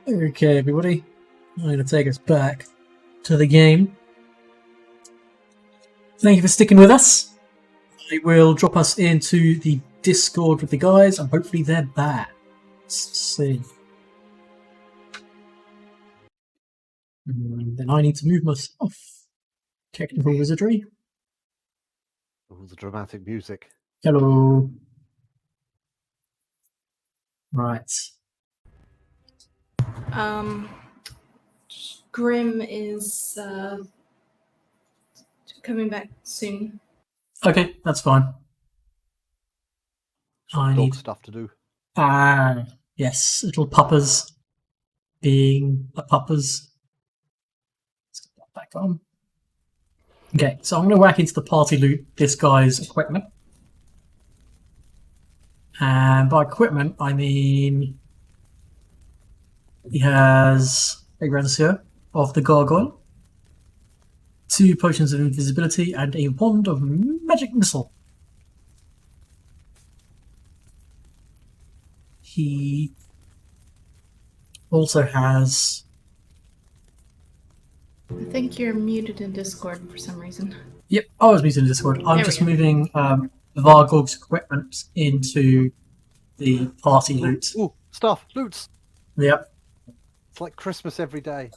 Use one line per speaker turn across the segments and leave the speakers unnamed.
Okay, everybody. I'm going to take us back to the game. Thank you for sticking with us. I will drop us into the Discord with the guys, and hopefully they're back. Let's see. And then I need to move myself. Technical wizardry.
Oh, the dramatic music.
Hello. Right.
Grim is coming back soon.
Okay, that's fine. I
Dog
need
stuff to do.
yes, little puppers being puppers. Let's get that back on. Okay, so I'm going to whack into the party loot this guy's equipment. And by equipment, I mean he has a Rancier of the Gargoyle, 2 potions of invisibility, and a wand of magic missile. He also has...
I think you're muted in Discord for some reason.
Yep, I was muted in Discord. I'm just moving Vargorg's equipment into the party loot.
Ooh, stuff, loots.
Yep.
It's like Christmas every day.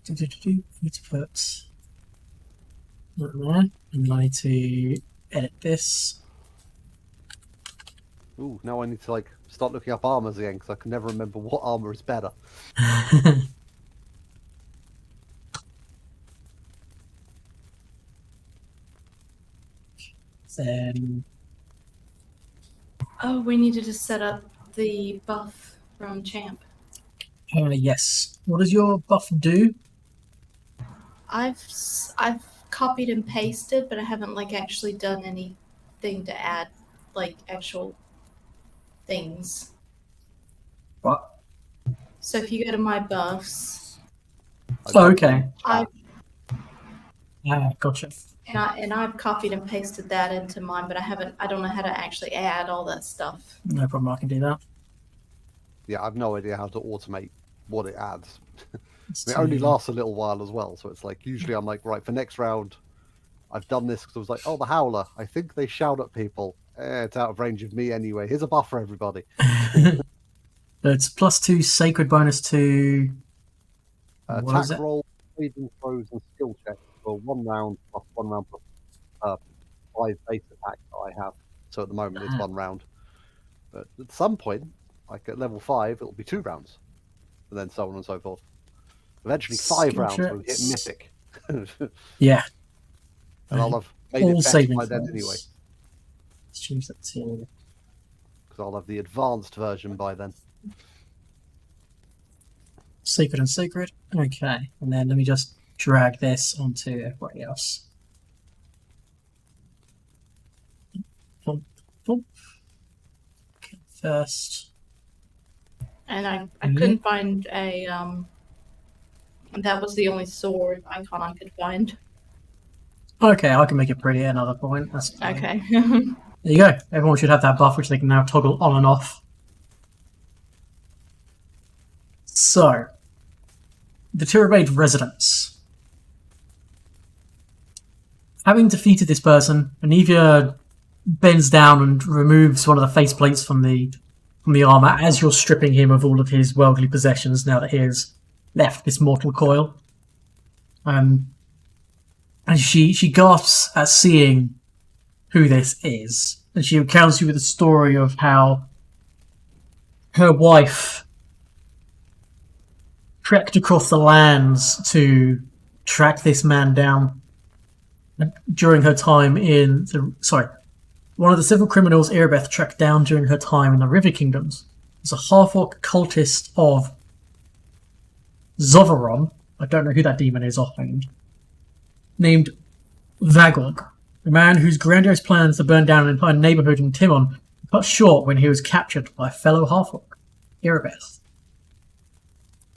Need to put that there, and I need to edit this.
Ooh, now I need to start looking up armors again because I can never remember what armor is better.
Then
we needed to set up the buff from Champ.
yes. What does your buff do?
I've copied and pasted, but I haven't actually done anything to add actual things.
What?
So if you go to my buffs,
Oh, okay. Gotcha.
And I've copied and pasted that into mine, but I don't know how to actually add all that stuff.
No problem, I can do that.
Yeah, I've no idea how to automate what it adds. It only lasts a little while as well, so it's usually I'm right, for next round, I've done this because I was oh, the Howler, I think they shout at people. It's out of range of me anyway. Here's a buff for everybody.
It's +2 sacred bonus to...
attack roll, saving throws, and skill checks for 1 round plus 1 round plus 5 base attacks that I have. So at the moment it's 1 round. But at some point, at level 5, it'll be 2 rounds. And then so on and so forth. Eventually 5 rounds when we hit mythic.
Yeah.
And I'll have made
all
it better by then anyway.
Let's change that to...
Because I'll have the advanced version by then.
Sacred and sacred. Okay. And then let me just drag this onto everybody else. Boom, boom. Okay, first.
And I couldn't find a that was the only sword icon I could find.
Okay, I can make it pretty at another point. That's fine.
Okay.
There you go. Everyone should have that buff, which they can now toggle on and off. So, the Tirabade residents. Having defeated this person, Anivia bends down and removes one of the faceplates from the armor as you're stripping him of all of his worldly possessions now that he has left this mortal coil. And she gasps at seeing who this is. And she recounts you with a story of how her wife trekked across the lands to track this man down during her time in the... One of the civil criminals Erebeth tracked down during her time in the River Kingdoms was a half-orc cultist of Zovaron. I don't know who that demon is offhand. Named Vagog, a man whose grandiose plans to burn down an entire neighborhood in Timon were cut short when he was captured by a fellow half-orc, Erebeth.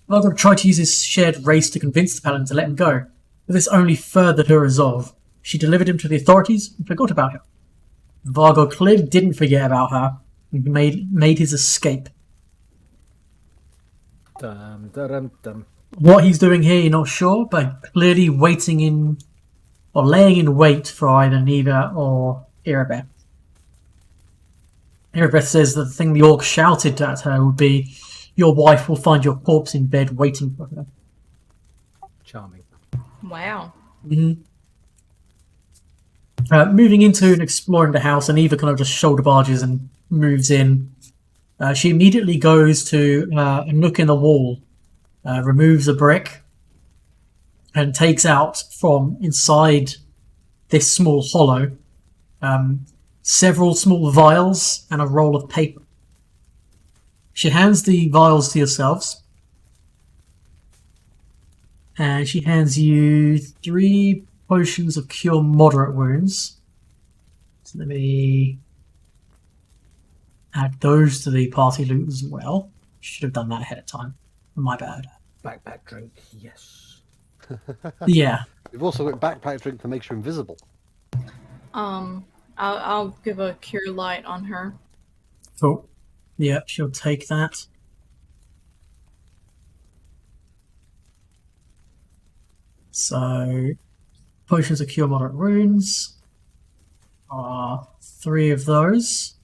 Vagog tried to use his shared race to convince the paladin to let him go, but this only furthered her resolve. She delivered him to the authorities and forgot about him. Vargo clearly didn't forget about her, He made his escape.
Dum, dum, dum.
What he's doing here, you're not sure, but clearly waiting in or laying in wait for either Neva or Irabeth. Irabeth says that the thing the orc shouted at her would be, "Your wife will find your corpse in bed waiting for her."
Charming.
Wow.
Mm-hmm. Moving into and exploring the house, and Eva kind of just shoulder barges and moves in. She immediately goes to a nook in the wall, removes a brick, and takes out from inside this small hollow several small vials and a roll of paper. She hands the vials to yourselves, and she hands you 3 potions of cure moderate wounds. So let me add those to the party loot as well. Should have done that ahead of time. My bad.
Backpack drink, yes.
Yeah.
We've also got backpack drink that makes you invisible.
I'll give a cure light on her.
Cool. Yeah, she'll take that. So, potions of cure moderate wounds are 3 of those.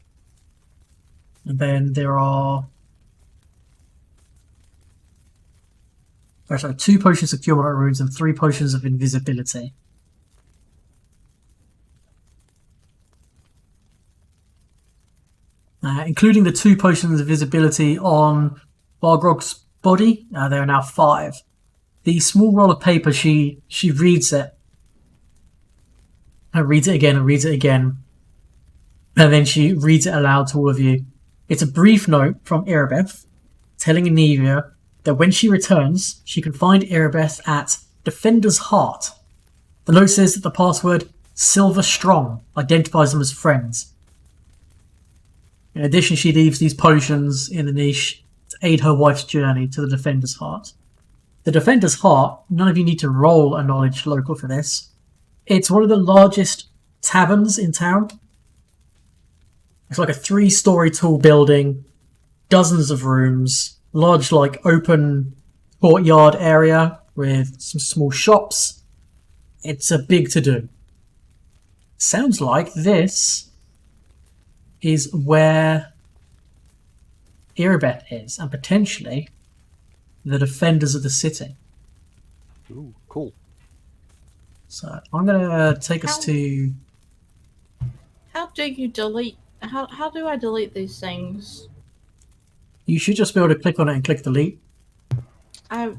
And then there are... Sorry, 2 potions of cure moderate wounds and 3 potions of invisibility. Including the 2 potions of visibility on Bargrog's body, there are now 5. The small roll of paper, she reads it. And reads it again and reads it again. And then she reads it aloud to all of you. It's a brief note from Irabeth telling Anivia that when she returns, she can find Irabeth at Defender's Heart. The note says that the password Silver Strong identifies them as friends. In addition, she leaves these potions in the niche to aid her wife's journey to the Defender's Heart. The Defender's Heart, none of you need to roll a knowledge local for this. It's one of the largest taverns in town. It's like a 3-story tall building, dozens of rooms, large like open courtyard area with some small shops. It's a big to-do. Sounds like this is where Irabeth is, and potentially the defenders of the city.
Ooh, cool.
So I'm gonna take us to...
How do you delete? How do I delete these things?
You should just be able to click on it and click delete.
I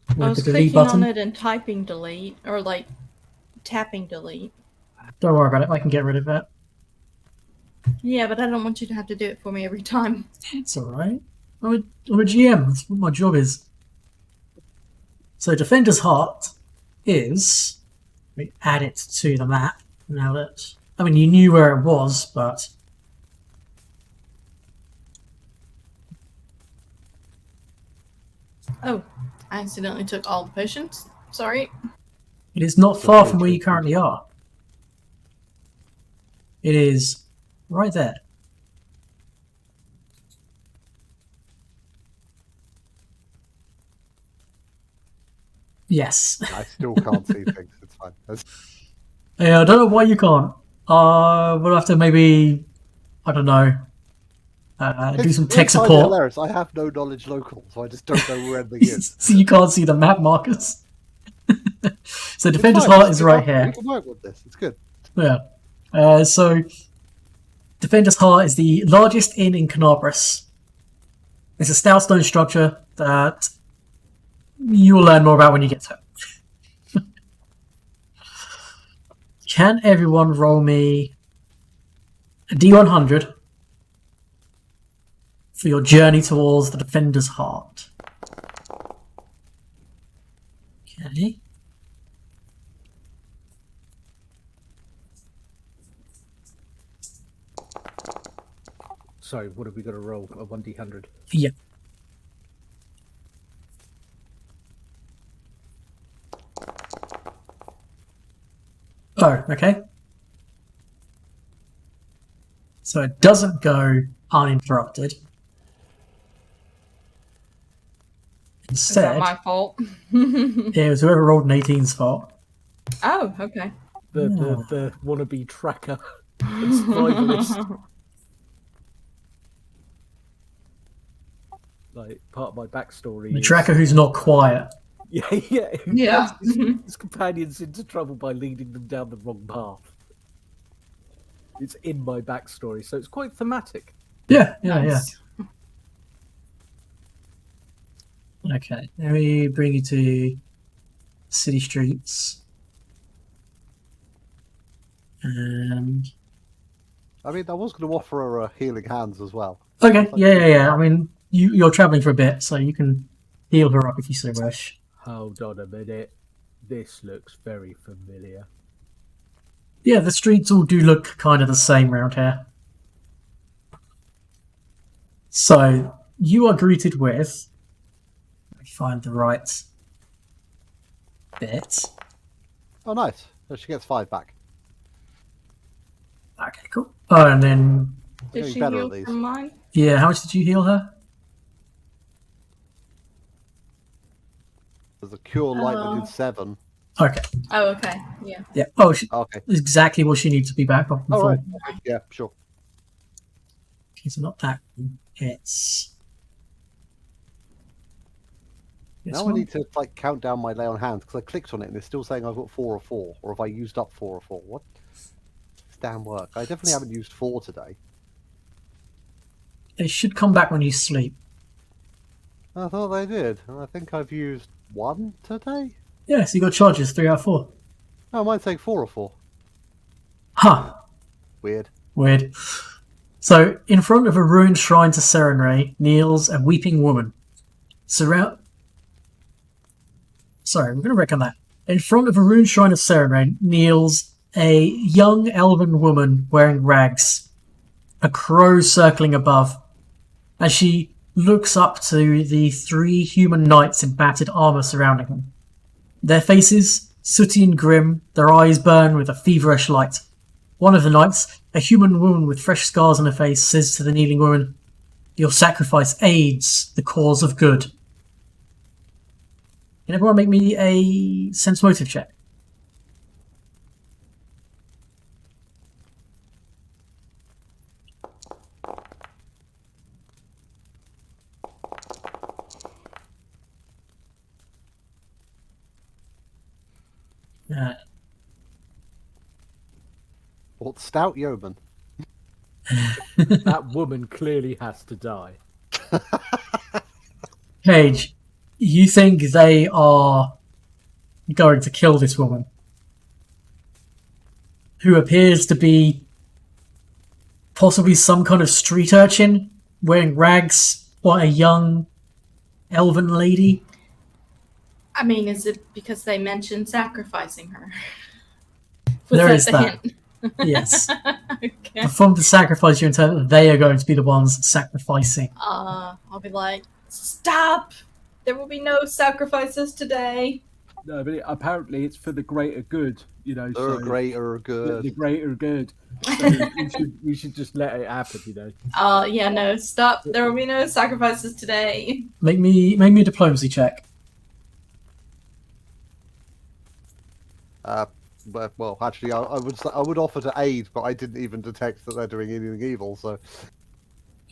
With
was
the delete
clicking
button.
on it and typing delete, or like tapping delete.
Don't worry about it, I can get rid of it.
Yeah, but I don't want you to have to do it for me every time.
It's alright. I'm a GM, that's what my job is. So Defender's Heart is... Let me add it to the map now that... I mean, you knew where it was, but...
Oh, I accidentally took all the potions. Sorry.
It is not far from where you currently are. It is right there. Yes.
I still can't see things. It's fine.
Yeah, I don't know why you can't. We'll have to maybe, I don't know, do some tech
It's kind of
support.
hilarious. I have no knowledge local, so I just don't know where anything is.
So you can't see the map markers. So
It's
Defender's
fine,
Heart
just
is right
keep up.
here.
We can work with this. It's good.
Yeah. So Defender's Heart is the largest inn in Canabras. It's a stout stone structure that you'll learn more about when you get to it. Can everyone roll me a D100 for your journey towards the Defender's Heart? Okay.
Sorry, what have we got to roll? A 1d100.
Yeah. Oh, okay. So it doesn't go uninterrupted.
Is that
Instead,
my fault?
it was whoever rolled an 18's fault.
Oh, okay.
The wannabe tracker and survivalist. Like, part of my backstory
The
is...
tracker who's not quiet.
Yeah, yeah. Who
Yeah.
gets his companions into trouble by leading them down the wrong path. It's in my backstory, so it's quite thematic.
Yeah.
Nice.
Okay, let me bring you to city streets. And
I mean, I was going to offer her healing hands as well.
okay, yeah. I mean, you're traveling for a bit, so you can heal her up if you so wish.
Hold on a minute. This looks very familiar.
Yeah, the streets all do look kind of the same around here. So you are greeted with. Let me find the right bit.
Oh, nice. So she gets 5 back.
Okay, cool. Oh, and then
Did
Getting
she
better
heal
at these.
from mine?
yeah, how much did you heal her?
There's a cure light that did 7.
Okay,
Oh, okay. Yeah.
yeah. Oh, she,
Okay.
exactly what she needs to be back on.
All right. Yeah, sure.
Okay, so not that one. It's this
Now
one.
I need to like count down my lay on hands because I clicked on it and it's still saying I've got 4 or 4, or have I used up 4 or 4? What? This damn work. I definitely haven't used 4 today.
They should come back when you sleep.
I thought they did, and I think I've used 1 today.
Yeah, so you got charges 3 out of 4.
No, mine's saying 4 or 4.
Huh.
Weird.
Weird. So, in front of a ruined shrine to Serenray kneels a weeping woman. Sorry, we're going to reckon that. In front of a ruined shrine of Serenray kneels a young elven woman wearing rags, a crow circling above, as she looks up to the 3 human knights in battered armour surrounding them. Their faces, sooty and grim, their eyes burn with a feverish light. One of the knights, a human woman with fresh scars on her face, says to the kneeling woman, "Your sacrifice aids the cause of good." Can everyone make me a sense motive check?
What stout yeoman?
That woman clearly has to die.
Paige, you think they are going to kill this woman, who appears to be possibly some kind of street urchin wearing rags, or a young elven lady?
I mean, is it because they mentioned sacrificing her?
There is
the
that.
hint?
Yes.
Okay.
From the sacrifice, you intend that they are going to be the ones sacrificing.
I'll be like, stop! There will be no sacrifices today.
No, but apparently it's for the greater good, you know.
The greater
The
good.
greater good. So we should just let it happen, you know.
Yeah, no, stop. There will be no sacrifices today.
Make me a diplomacy check.
Well, actually, I would offer to aid, but I didn't even detect that they're doing anything evil. So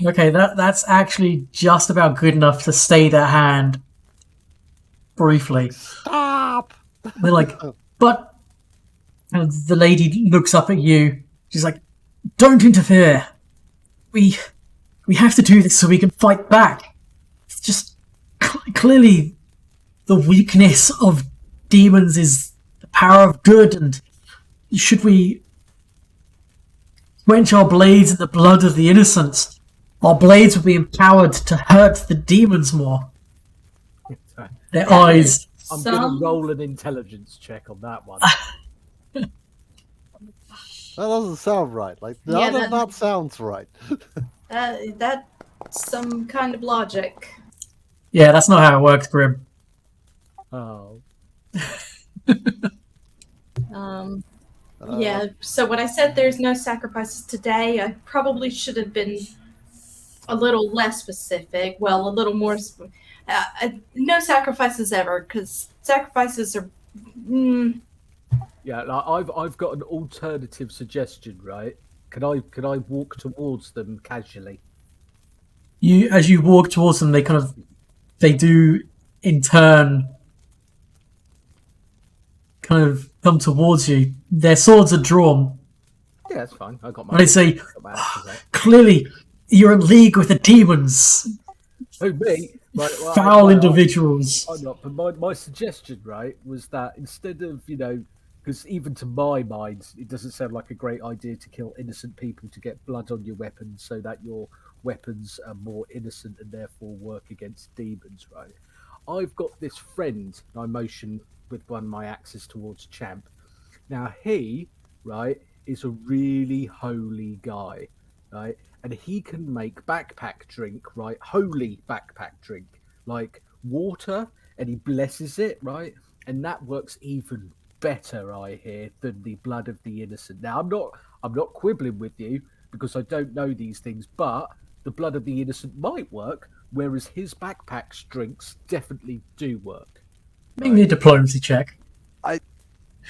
Okay, that's actually just about good enough to stay their hand briefly.
stop.
They're like, but and the lady looks up at you. She's like, "Don't interfere. We have to do this so we can fight back. It's just clearly the weakness of demons is the power of good, and should we quench our blades in the blood of the innocent, our blades will be empowered to hurt the demons more." Their eyes.
I'm going to roll an intelligence check on that one.
That doesn't sound right. Like
Yeah,
none of that sounds right.
That's some kind of logic.
Yeah, that's not how it works, Grim.
Oh.
Yeah, so when I said there's no sacrifices today, I probably should have been a little less specific. Well, a little more. No sacrifices ever, because sacrifices are.
Yeah, like I've got an alternative suggestion, right? Can I walk towards them casually?
As you walk towards them, they do in turn kind of come towards you. Their swords are drawn.
Yeah, that's fine. I got my.
And they say,
my axes out.
"Clearly, you're in league with the demons,
Oh, me? Right, well,
foul individuals."
I'm not, but my suggestion, right, was that instead of, because even to my mind, it doesn't sound like a great idea to kill innocent people to get blood on your weapons so that your weapons are more innocent and therefore work against demons, right? I've got this friend, and I motion with one of my axes towards Champ. Now, he, right, is a really holy guy, right? And he can make backpack drink, right? Holy backpack drink, like water, and he blesses it, right? And that works even better, I hear, than the blood of the innocent. Now, I'm not quibbling with you because I don't know these things, but the blood of the innocent might work, whereas his backpack's drinks definitely do work.
Make me a diplomacy check.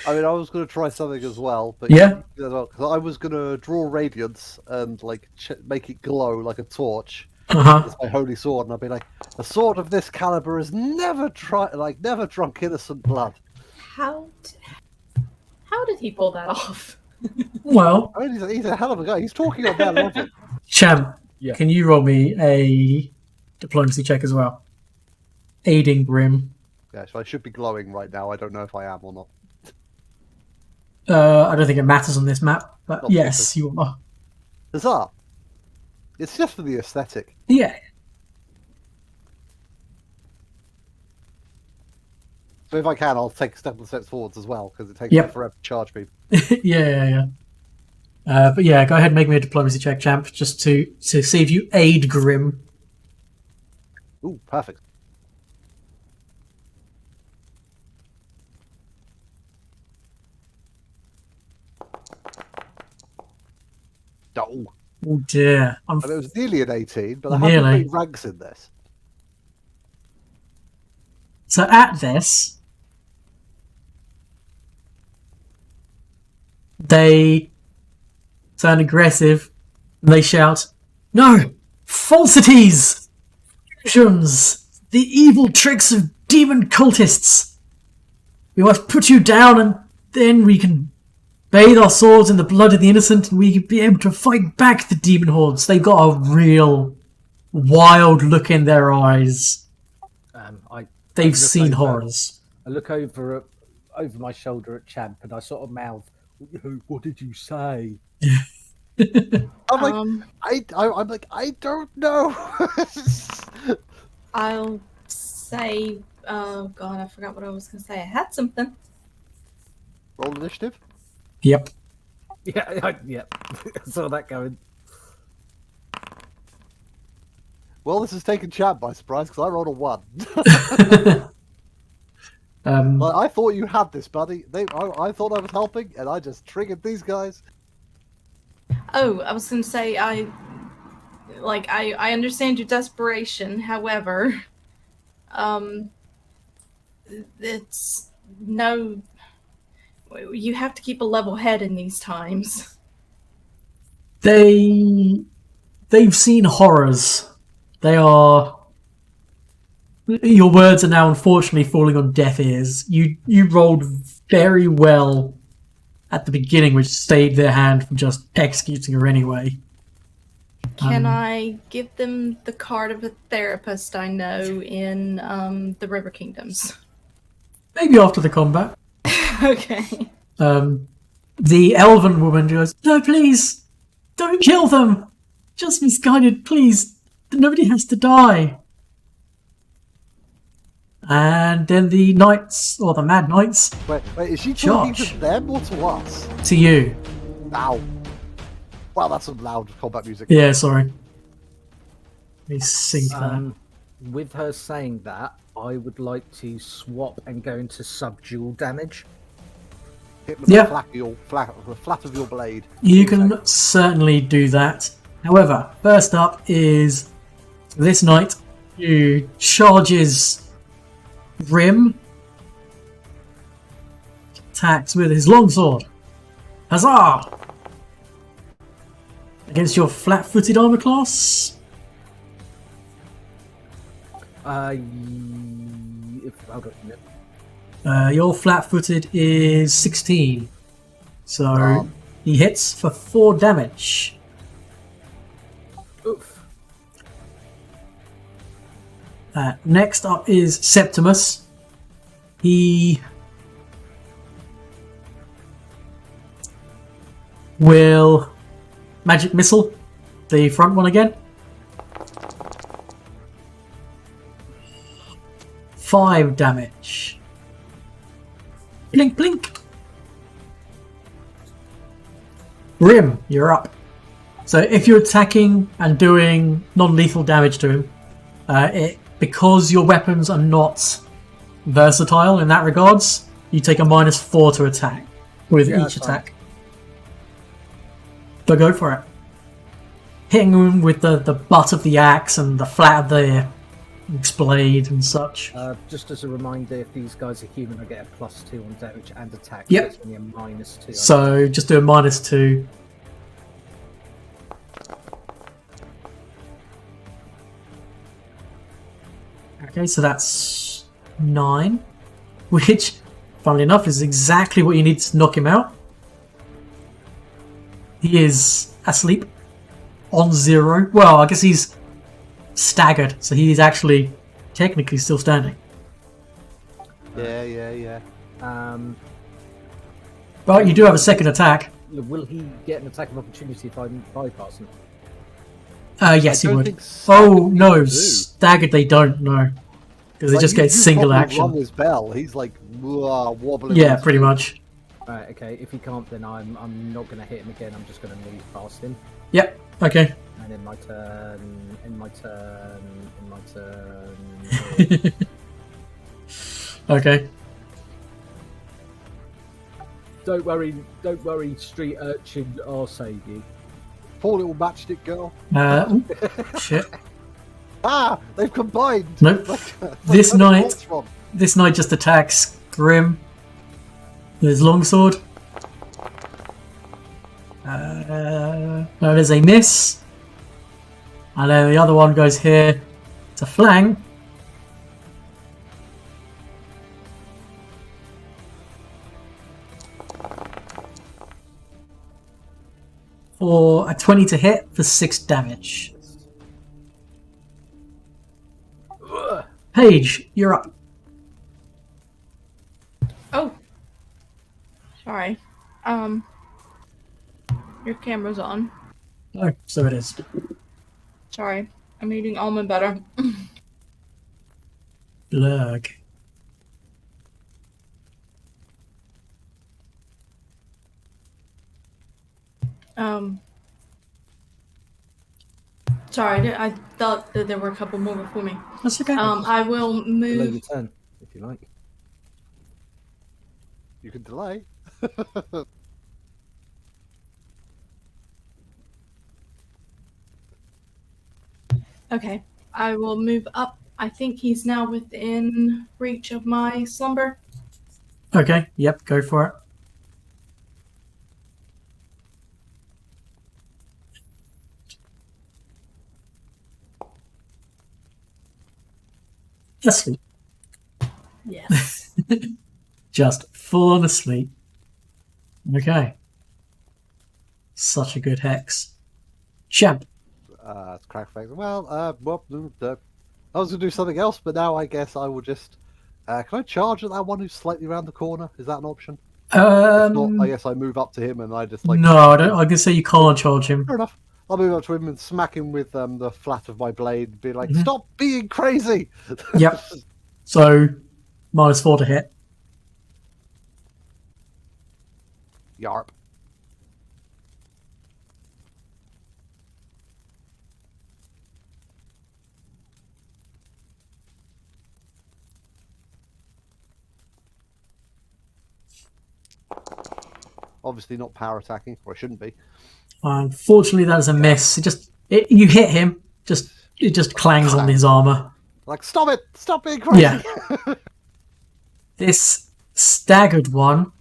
I mean, I was going to try something as well, but
Yeah.
Cause I was going to draw radiance and like make it glow like a torch. It's my holy sword, and I'd be like, a sword of this caliber has never drunk innocent blood.
How did he pull that off?
Well,
I mean, he's a hell of a guy. He's talking on their level.
Champ,
Yeah.
can you roll me a diplomacy check as well? Aiding Grim.
Yeah, so I should be glowing right now. I don't know if I am or not.
I don't think it matters on this map, but
Not
yes, you are.
Huzzah! It's just for the aesthetic.
Yeah.
So if I can, I'll take a couple of steps forwards as well, because it takes
Yep.
me forever to charge people.
yeah. But yeah, go ahead and make me a diplomacy check, Champ, just to see if you aid Grim.
Ooh, perfect. Oh,
Oh dear.
I mean, it was nearly an 18, but I have
Nearly.
to put ranks in this.
So at this, they turn aggressive and they shout, "No! Falsities! Illusions! The evil tricks of demon cultists! We must put you down and then we can bathe our swords in the blood of the innocent and we can be able to fight back the demon hordes." They've got a real wild look in their eyes. They've seen horrors.
I look over my shoulder at Champ and I sort of mouth, "What did you say?"
I'm like, I don't know.
I'll say, oh god, I forgot what I was gonna say. I had something.
Roll initiative.
Yep.
Yeah, I saw that going.
Well, this has taken Chad by surprise because I rolled a 1. Like, I thought you had this, buddy. I thought I was helping, and I just triggered these guys.
Oh, I was gonna say, I understand your desperation. However, it's no. You have to keep a level head in these times.
They've seen horrors. Your words are now unfortunately falling on deaf ears. You rolled very well at the beginning, which saved their hand from just executing her anyway.
Can I give them the card of a therapist I know in the River Kingdoms?
Maybe after the combat.
Okay.
The elven woman goes, "No, please, don't kill them. Just misguided, please. Nobody has to die." And then the knights, or the mad knights,
Wait, is she talking
Josh.
to them or to us?
to you.
Ow. Wow, that's some loud combat music.
Yeah, sorry. Let me sync that.
With her saying that, I would like to swap and go into subdual damage.
Hit with
Yeah.
the flat of your blade.
You can certainly do that. However, first up is this knight who charges Grim, attacks with his longsword. Huzzah! Against your flat-footed armor class. Your flat-footed is 16. So he hits for 4 damage.
Oof.
Next up is Septimus. He will magic missile the front one again. 5 damage. Blink, blink. Grim, you're up. So if you're attacking and doing non-lethal damage to him, because your weapons are not versatile in that regards, you take a -4 to attack with each attack. But go for it. Hitting him with the butt of the axe and the flat of the blade and such.
Just as a reminder, if these guys are human, I get a +2 on damage and attack.
Yep.
So it's only a -2.
So just do a -2. Okay, so that's 9, which, funnily enough, is exactly what you need to knock him out. He is asleep on 0. Well, I guess he's staggered, so he is actually technically still standing.
Yeah.
But you do have a second attack.
Will he get an attack of opportunity if I bypass him?
Yes, he
don't
would.
think
Oh
staggered
no,
do.
staggered they don't know. Because they just get single
Run
action.
his bell. He's like wobbling.
Yeah,
on
pretty
his
much.
Right, okay. If he can't, then I'm not going to hit him again. I'm just going to move past him.
Yep, okay.
And in my turn.
Okay.
Don't worry, street urchin. I'll save you.
Poor little matchstick girl.
Ooh, shit.
Ah, they've combined.
Nope. This
Where the
knight-
bolts from?
This knight just attacks Grim with his longsword. That is a miss. And then the other one goes here to flank. For a 20 to hit for 6 damage. Paige, you're up.
Oh. Sorry. Your camera's on.
Oh, so it is.
Sorry. I'm eating almond butter.
Blurg.
Sorry, I thought that there were a couple more before me.
That's okay.
I will
Delay
move.
your turn, if you like.
You can delay.
Okay, I will move up. I think he's now within reach of my slumber.
Okay, yep, go for it. Asleep.
Yes.
Just fallen asleep. Okay. Such a good hex. Champ.
It's crackface. Well, I was going to do something else, but now I guess I will just. Can I charge at that one who's slightly around the corner? Is that an option? If not, I guess I move up to him and I just like.
No, I don't. I can say you can't charge him.
Fair enough. I'll move up to him and smack him with the flat of my blade and be like,
Mhm.
"Stop being crazy!"
Yep. So, -4 to hit.
Yarp. Obviously not power attacking, or it shouldn't be.
Unfortunately, that is a miss. You hit him. It just clangs on his armor.
Like, stop it! Stop being crazy!
Yeah. This staggered one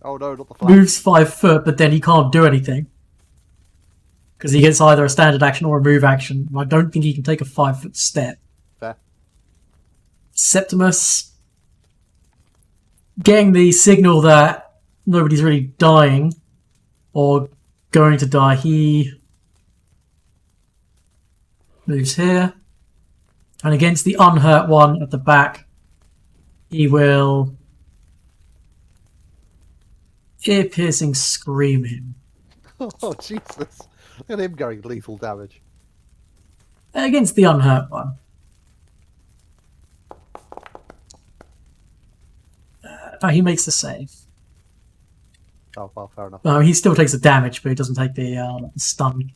Oh no, not the flank.
moves 5 foot, but then he can't do anything. Because he gets either a standard action or a move action. And I don't think he can take a 5-foot step.
Fair.
Septimus, getting the signal that nobody's really dying or going to die, he moves here. And against the unhurt one at the back, he will ear-piercing scream him.
Oh, Jesus. Look at him going lethal damage.
Against the unhurt one. He makes the save.
Oh, well, fair enough.
No, he still takes the damage, but he doesn't take the stun.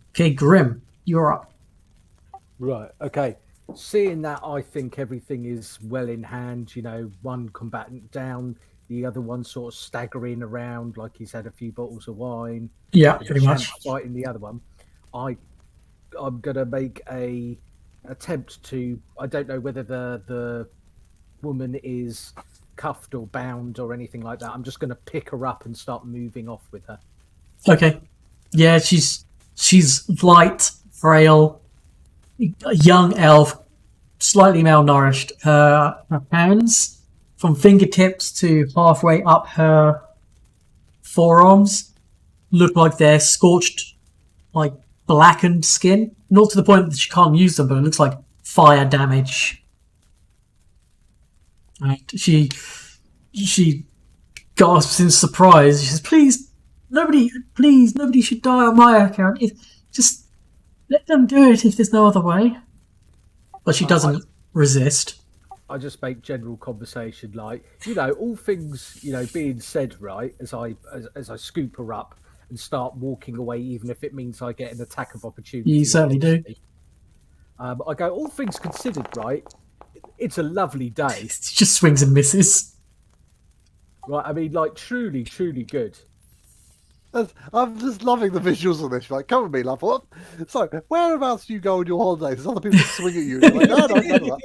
Okay, Grim, you're up.
Right, okay. Seeing that, I think everything is well in hand. You know, one combatant down, the other one sort of staggering around like he's had a few bottles of wine.
Yeah, pretty much.
Fighting the other one. I'm gonna make a attempt to. I don't know whether the woman is cuffed or bound or anything like that. I'm just gonna pick her up and start moving off with her.
Okay. Yeah, she's light, frail, a young elf, slightly malnourished. Her hands, from fingertips to halfway up her forearms, look like they're scorched, like blackened skin. Not to the point that she can't use them, but it looks like fire damage. And she gasps in surprise. She says, please, nobody should die on my account. Just let them do it if there's no other way. But she doesn't resist.
I just make general conversation, like, you know, all things, you know, being said, right, as I scoop her up and start walking away, even if it means I get an attack of opportunity.
You certainly do.
I go, all things considered, right, it's a lovely day.
It just swings and misses.
Right, I mean, like, truly, truly good.
I'm just loving the visuals of this. Like, come with me, love. What? So, whereabouts do you go on your holidays? There's other people swing at you. You're like, no, no.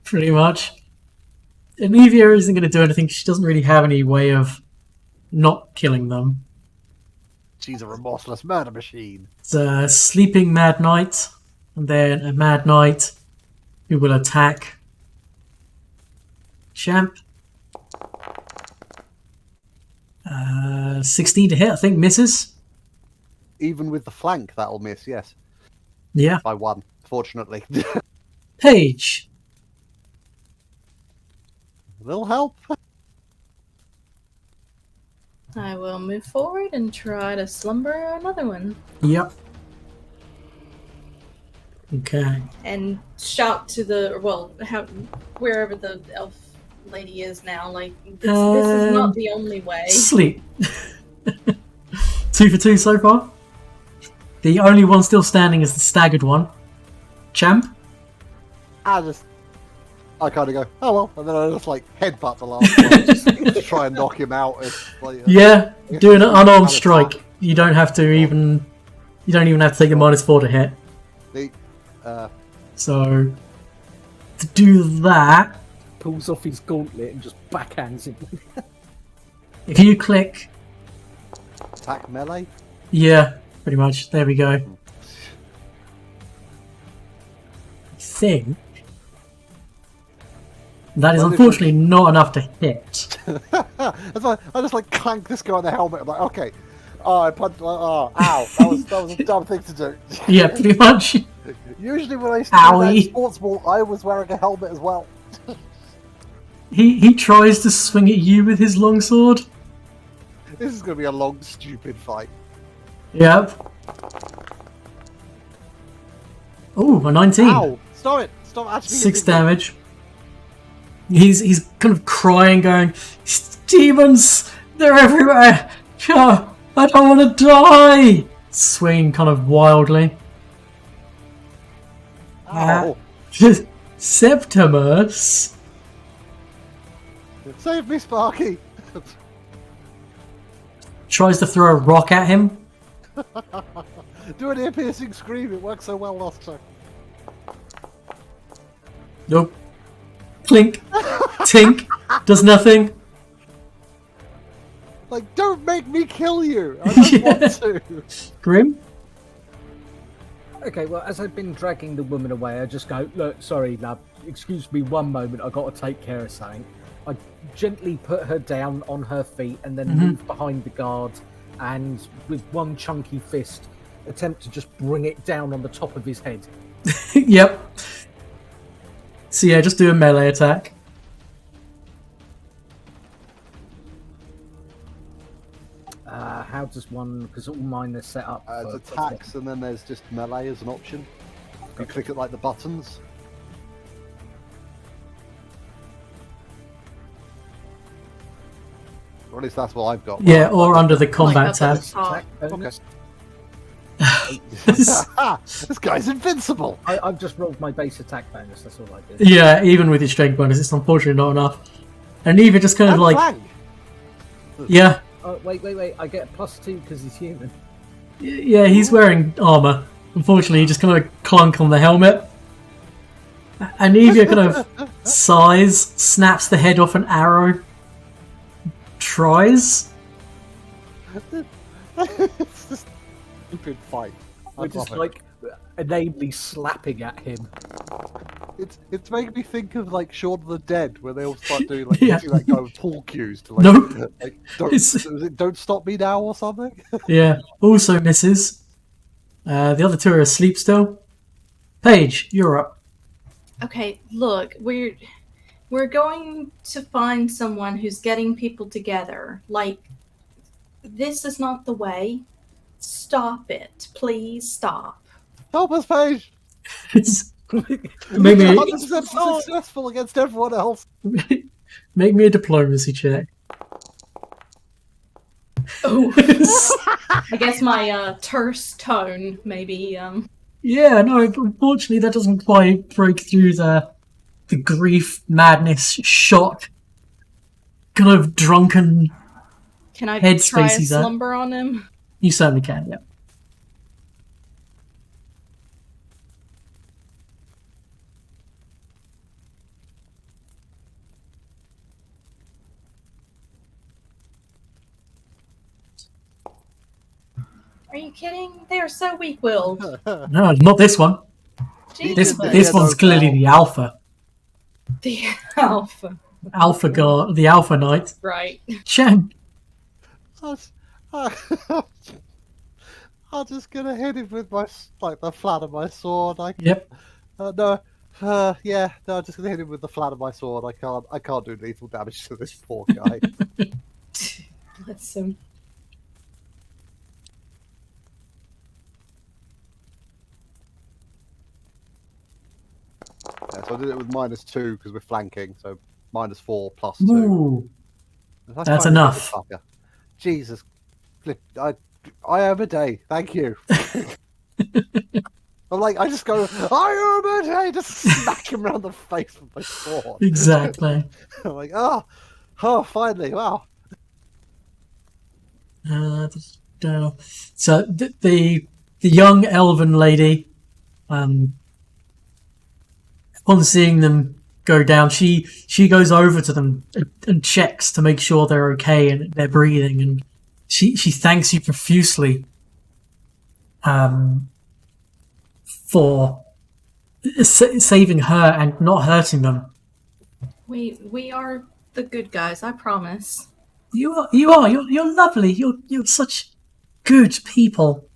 Pretty much. Anivia isn't going to do anything. She doesn't really have any way of not killing them.
She's a remorseless murder machine.
It's a sleeping Mad Knight, and then a Mad Knight who will attack Champ. 16 to hit, I think, misses.
Even with the flank, that'll miss, yes.
Yeah.
By 1, fortunately.
Paige.
A little help.
I will move forward and try to slumber another one.
Yep. Okay.
And shout to the, wherever the elf lady is now, like, this is not the only way.
Sleep. 2 for 2 so far. The only one still standing is the staggered one. Champ?
I kind of go, oh well, and then I just like headbutt the last one, just try and knock him out.
Yeah, do an unarmed strike. You don't have to even. You don't even have to take a -4 to hit. So to do that,
Pulls off his gauntlet and just backhands him.
if you click,
attack melee.
yeah, pretty much. There we go. I think that is unfortunately not enough to hit.
I just like clank this guy on the helmet. I'm like, okay. Oh, I punched. Oh, ow! That was a dumb thing to do.
Yeah, pretty much.
Usually when I used to do that sports ball, I was wearing a helmet as well.
He tries to swing at you with his longsword.
This is going to be a long, stupid fight.
Yep. Oh, a 19.
Ow! Stop it! Stop actually.
6 damage. He's kind of crying, going, demons! They're everywhere! I don't want to die! Swinging kind of wildly.
Ow!
Septimus
Save me, Sparky!
Tries to throw a rock at him.
Do an ear-piercing scream. It worked so well last time.
Nope. Clink. Tink. Does nothing.
Like, don't make me kill you! I don't want to!
Grim?
Okay, well, as I've been dragging the woman away, I just go, look, sorry, love, excuse me one moment, I've got to take care of something. I gently put her down on her feet and then move behind the guard and with one chunky fist attempt to just bring it down on the top of his head.
Yep. So yeah, just do a melee attack.
How does one, because all mine are set up
It's
for
attacks, and then there's just melee as an option. You click it like the buttons. Or at least that's what I've got.
Yeah, or under the combat
Like up
tab.
at the top.
attack bonus.
This guy's invincible!
I've just rolled my base attack bonus, that's all I did.
Yeah, even with your strength bonus, it's unfortunately not enough. And Eva just kind of
And
like,
flank.
yeah,
Oh, wait, I get a +2 because he's human.
yeah, he's wearing armor. Unfortunately, he just kind of clunk on the helmet. And Eva kind of sighs, snaps the head off an arrow, tries.
It's just a stupid fight.
We're just like inanely slapping at him.
It's making me think of like Shaun of the Dead, where they all start doing like
Yeah.
using that kind of pool cues to like,
Nope.
like
It's-
don't stop me now or something.
Yeah, also misses. The other two are asleep still. Paige, you're up.
Okay, look, we're going to find someone who's getting people together. Like, this is not the way. Stop it. Please stop.
Help us, Paige!
It's, make me
100% successful against everyone else.
make me a diplomacy check.
Oh, I guess my terse tone maybe.
Yeah, no, unfortunately that doesn't quite break through the grief, madness, shock, kind of drunken.
Can I
Headspace
try a
he's at.
slumber on him?
You certainly can, yeah.
Are you kidding? They are so weak-willed.
No, not this one. This
Jesus.
this one's clearly the alpha.
The alpha.
Alpha guard, the alpha knight.
Right.
Chang.
I'm just gonna hit him with my the flat of my sword.
Yep.
No, I'm just gonna hit him with the flat of my sword. I can't do lethal damage to this poor guy.
Bless him.
Yeah, so I did it with -2 because we're flanking, so -4 +2.
Ooh. That's
quite a
enough.
motherfucker. Jesus, I am a day. Thank you. I'm like, I just go, I am a day, just smack him around the face with my sword.
Exactly.
I'm like, oh, finally, wow.
So the young elven lady, upon seeing them go down, she goes over to them and checks to make sure they're okay and they're breathing, and she thanks you profusely for saving her and not hurting them.
We are the good guys, I promise.
You're lovely. You're such good people.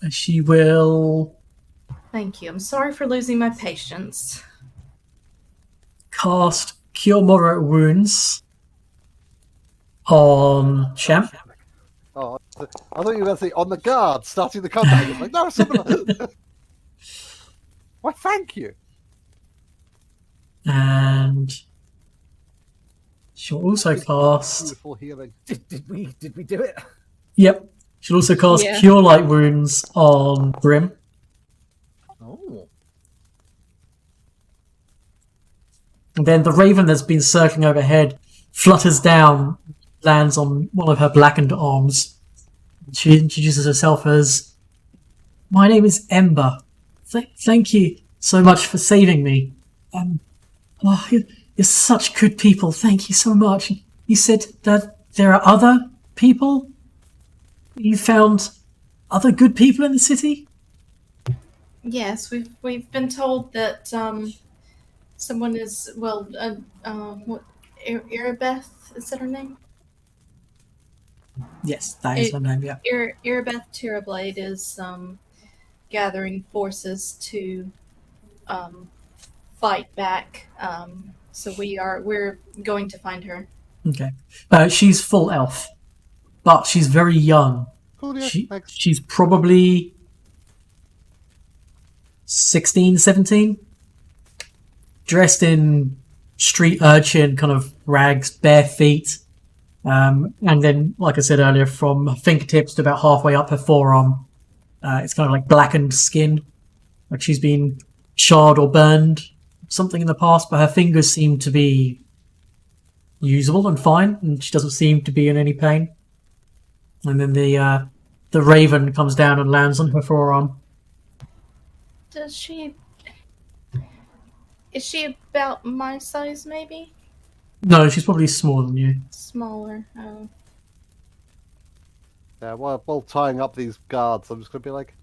And she will
Thank you. I'm sorry for losing my patience.
cast Cure Moderate Wounds on Champ.
Oh, I thought you were going to say on the guard, starting the combat. I was like, no, someone. Why, thank you.
And she'll also cast.
Beautiful healing.
Did we do it?
Yep. She'll also cast
Yeah.
Cure Light Wounds on Grim.
Oh.
And then the raven that's been circling overhead flutters down, lands on one of her blackened arms. She introduces herself as, "My name is Ember. Thank you so much for saving me. You're such good people. Thank you so much. You said that there are other people? You found other good people in the city?"
Yes, we've been told that someone is what Irabeth, is that her name?
Yes, that is her name. Yeah.
Irabeth Tirablade is gathering forces to fight back. So we're going to find her.
Okay. She's full elf, but she's very young.
Cool, yeah, thanks.
She's probably 16, 17. Dressed in street urchin kind of rags, bare feet. And then, like I said earlier, from her fingertips to about halfway up her forearm, it's kind of like blackened skin. Like she's been charred or burned something in the past, but her fingers seem to be usable and fine, and she doesn't seem to be in any pain. And then the raven comes down and lands on her forearm.
Is she about my size, maybe?
No, she's probably smaller than you.
Smaller. Oh.
Yeah, while tying up these guards, I'm just going to be like,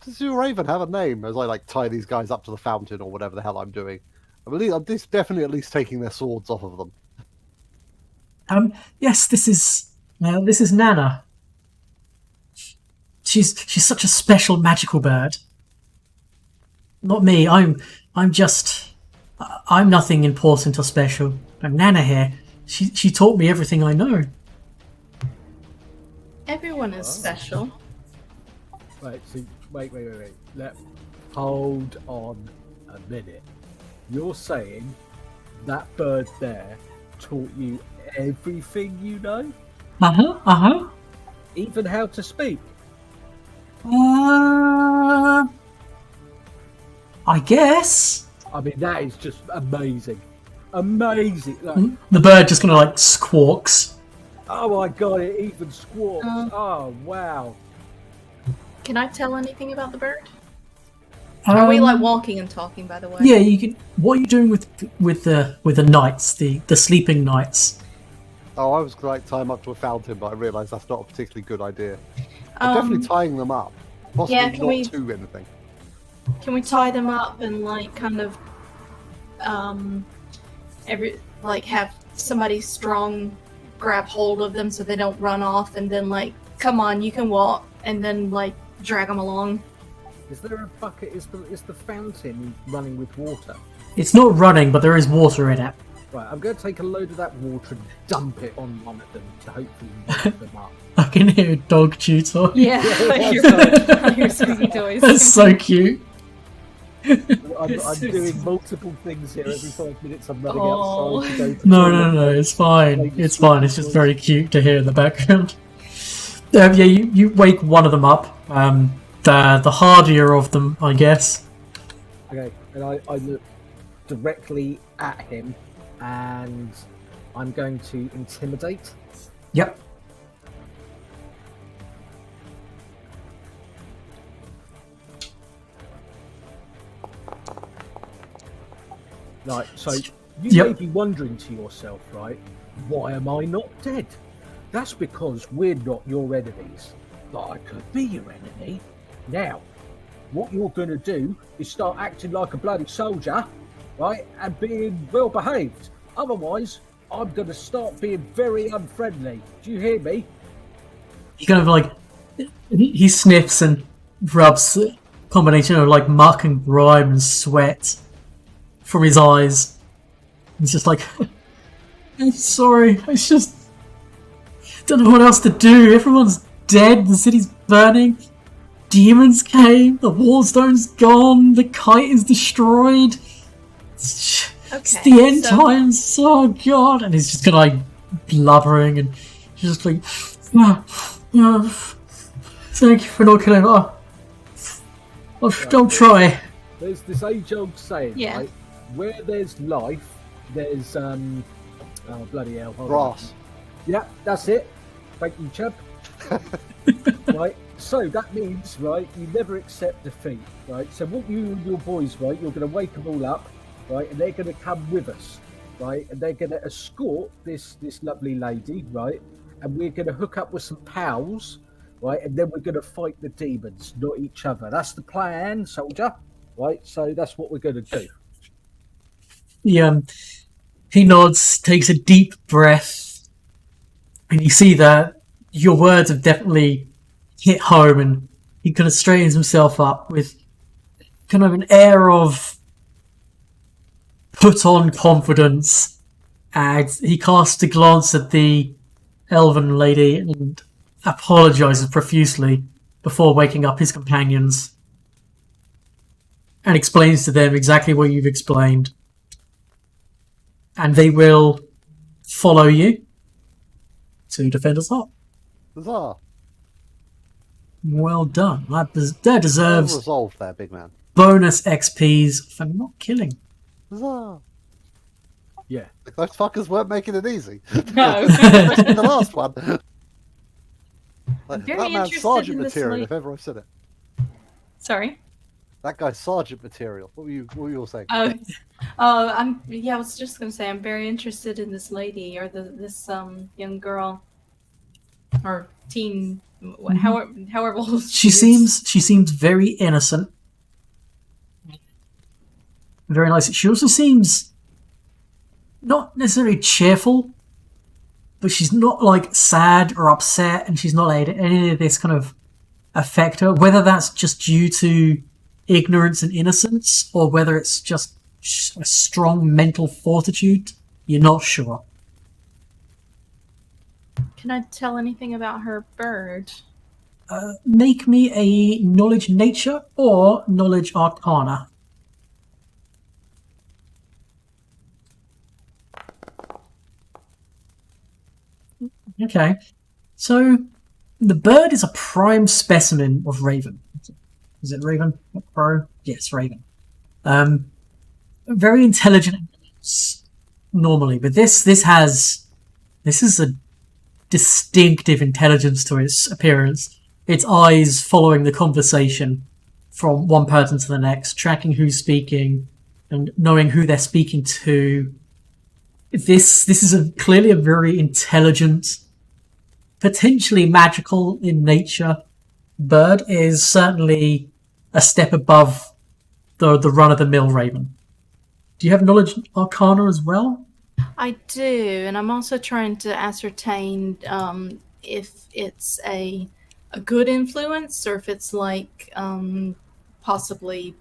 does your raven have a name? As I like tie these guys up to the fountain or whatever the hell I'm doing. I'm definitely at least taking their swords off of them.
Yes, this is Nana. She's such a special magical bird. Not me. I'm nothing important or special. I'm Nana here. She taught me everything I know.
Everyone is special.
Right, so wait. Hold on a minute. You're saying that bird there taught you everything you know?
Uh-huh.
Even how to speak?
I guess.
I mean, that is just amazing. Amazing. Like,
the bird just kind of like squawks.
oh my god, it even squawks. Oh, wow.
Can I tell anything about the bird? Are we like walking and talking, by the way?
Yeah, you can. What are you doing with the knights, the sleeping knights?
Oh, I was like tying them up to a fountain, but I realised that's not a particularly good idea. I'm definitely tying them up. Possibly
yeah,
not to anything.
Can we tie them up and like kind of have somebody strong grab hold of them so they don't run off, and then like, come on, you can walk, and then like drag them along?
Is there a bucket? Is the fountain running with water?
It's not running, but there is water in it.
Right, I'm going to take a load of that water and dump it on one of them to hopefully wake them up.
I can hear a dog tutor.
Yeah, I hear squeaky toys.
That's so cute.
I'm doing multiple things here. Every 5 minutes I'm running outside to go to
No, it's fine. It's fine. It's just very cute to hear in the background. You wake one of them up. The hardier of them, I guess.
Okay, and I look directly at him, and I'm going to intimidate.
Yep.
Right, so you may be wondering to yourself, right, why am I not dead? That's because we're not your enemies, but I could be your enemy. Now, what you're going to do is start acting like a bloody soldier, right, and being well behaved. Otherwise, I'm going to start being very unfriendly. Do you hear me?
He kind of like, he sniffs and rubs a combination of like muck and grime and sweat from his eyes. He's just like, I'm sorry, I just don't know what else to do. Everyone's dead, the city's burning, demons came, the wallstone's gone, the kite is destroyed. It's the end times, oh god. And he's just kind of like blubbering and just like, thank you for not killing her. I'll try.
There's this age-old saying, right? Where there's life, there's Oh, bloody hell. Hold on.
Brass.
Yeah, that's it. Thank you, Chubb. Right, so that means, right, you never accept defeat, right? So what you and your boys, right, you're going to wake them all up, right, and they're going to come with us, right, and they're going to escort this lovely lady, right, and we're going to hook up with some pals, right, and then we're going to fight the demons, not each other. That's the plan, soldier, right? So that's what we're going to do.
He nods, takes a deep breath, and you see that your words have definitely hit home, and he kind of straightens himself up with kind of an air of put on confidence, and he casts a glance at the elven lady and apologizes profusely before waking up his companions and explains to them exactly what you've explained. And they will follow you to Defender's Hut.
Huzzah!
Well done. That deserves
Well resolved there, big man.
bonus XPs for not killing.
Huzzah!
Yeah.
Those fuckers weren't making it easy.
No.
The last one. Like,
Very
that man's
interested
sergeant
in this
material,
lady.
if ever I've said it.
Sorry.
That guy's sergeant material. What were you all saying?
I was just gonna say I'm very interested in this lady or this young girl or teen, however old
She seems very innocent. Very nice. She also seems not necessarily cheerful, but she's not like sad or upset, and she's not letting any of this kind of affect her. Whether that's just due to ignorance and innocence, or whether it's just a strong mental fortitude, you're not sure.
Can I tell anything about her bird?
Make me a knowledge nature or knowledge arcana. Okay, so the bird is a prime specimen of raven. Is it raven? Crow? Yes, raven. Very intelligent normally, but this is a distinctive intelligence to its appearance. Its eyes following the conversation from one person to the next, tracking who's speaking and knowing who they're speaking to. This is clearly a very intelligent, potentially magical in nature bird. Is certainly a step above the run-of-the-mill raven. Do you have knowledge arcana as well?
I do, and I'm also trying to ascertain if it's a good influence or if it's like possibly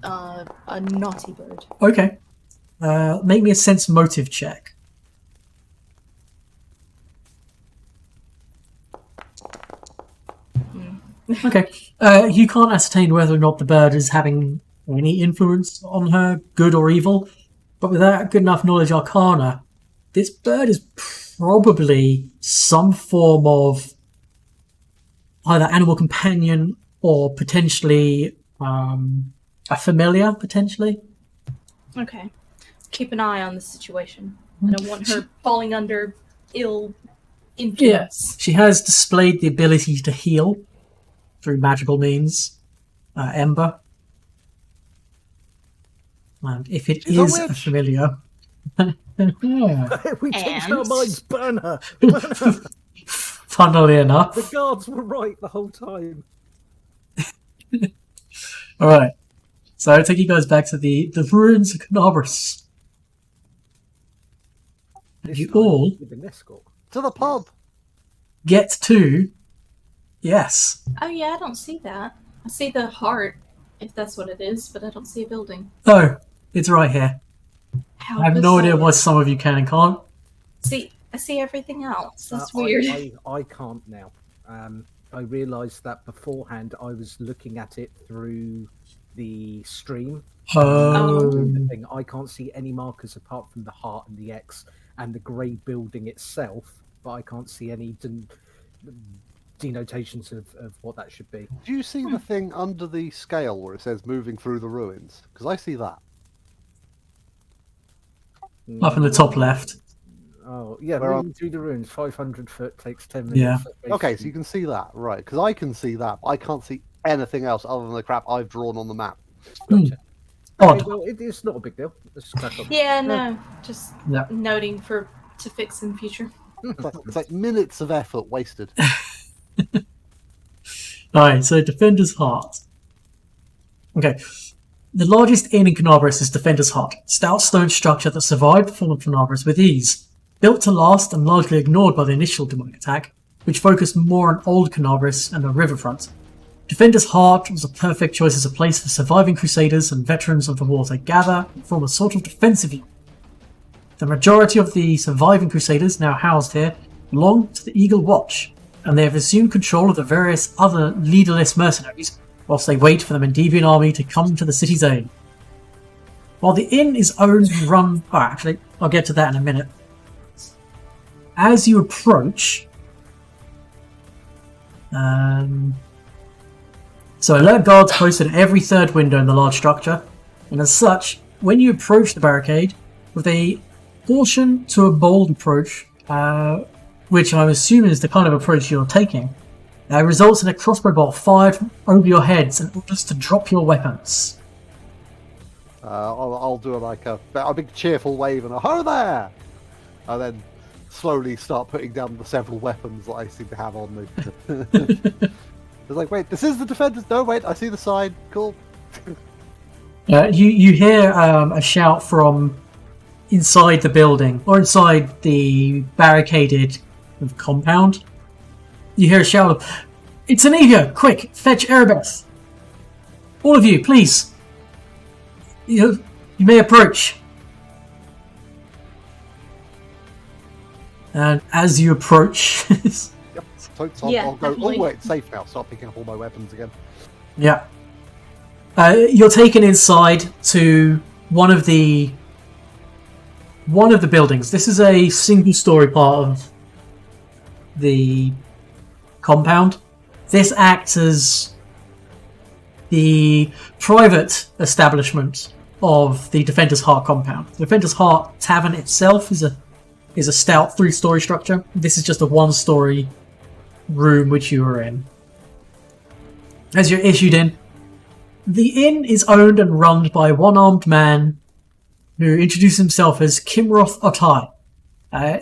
a naughty bird.
Okay. Make me a sense motive check. Okay. You can't ascertain whether or not the bird is having any influence on her, good or evil, but without good enough knowledge arcana, this bird is probably some form of either animal companion or potentially a familiar, potentially.
Okay. Keep an eye on the situation. I don't want her falling under ill influence.
Yes, she has displayed the ability to heal through magical means. Ember. And if it
She's a
is a
witch.
familiar...
We changed our
And?
minds, burn her! Burn her!
Funnily enough.
The guards were right the whole time.
Alright. So I'll take you guys back to the ruins of Canabras.
This
You
time
all
with an escort.
To the pub.
get to... Yes.
Oh yeah, I don't see that. I see the heart, if that's what it is, but I don't see a building.
Oh, it's right here.
How
I have no idea
bizarre.
what some of you can and can't.
See, I see everything else. That's
I-
weird.
I can't now. I realised that beforehand I was looking at it through the stream.
Oh.
The thing. I can't see any markers apart from the heart and the X and the grey building itself, but I can't see any denotations of what that should be.
Do you see the thing under the scale where it says moving through the ruins? Because I see that.
Up in the top left.
Oh, yeah,
Where
moving through the ruins, 500 foot takes 10 minutes.
Yeah.
Okay, so you can see that, right? Because I can see that. But I can't see anything else other than the crap I've drawn on the map.
Gotcha.
Odd.
Okay, well, it's not a big deal. Let's just crack on.
Yeah, no, just
Yeah.
noting to fix in future.
It's like minutes of effort wasted.
Alright, so Defender's Heart. Okay. The largest inn in Canabris is Defender's Heart, a stout stone structure that survived the fall of Canabris with ease. Built to last and largely ignored by the initial demonic attack, which focused more on old Canabris and the riverfront. Defender's Heart was a perfect choice as a place for surviving crusaders and veterans of the war to gather and form a sort of defensive unit. The majority of the surviving crusaders now housed here belong to the Eagle Watch, and they have assumed control of the various other leaderless mercenaries whilst they wait for the Mendevian army to come to the city's aid. While the inn is owned and run... Oh, actually, I'll get to that in a minute. As you approach... So alert guards posted at every third window in the large structure, and as such, when you approach the barricade, with a caution to a bold approach, which I'm assuming is the kind of approach you're taking, results in a crossbow bolt fired over your heads and orders to drop your weapons.
I'll do a big cheerful wave and a "ho there!" and then slowly start putting down the several weapons that I seem to have on me. It's like, wait, this is the defenders. No, wait, I see the sign. Cool.
You hear a shout from inside the building, or inside the barricaded compound. You hear a shout of, "It's Anivia! Quick, fetch Erebeth! All of you, please! You may approach." And as you approach...
Yep. So
Yeah,
I'll go,
definitely.
oh wait, it's safe now. Start picking up all my weapons again.
Yeah. You're taken inside to one of the buildings. This is a single-story part of the compound. This acts as the private establishment of the Defender's Heart compound. The Defender's Heart Tavern itself is a stout 3-story structure. This is just a 1-story room which you are in. As you're issued in, the inn is owned and run by a one-armed man who introduced himself as Kimroth Otai.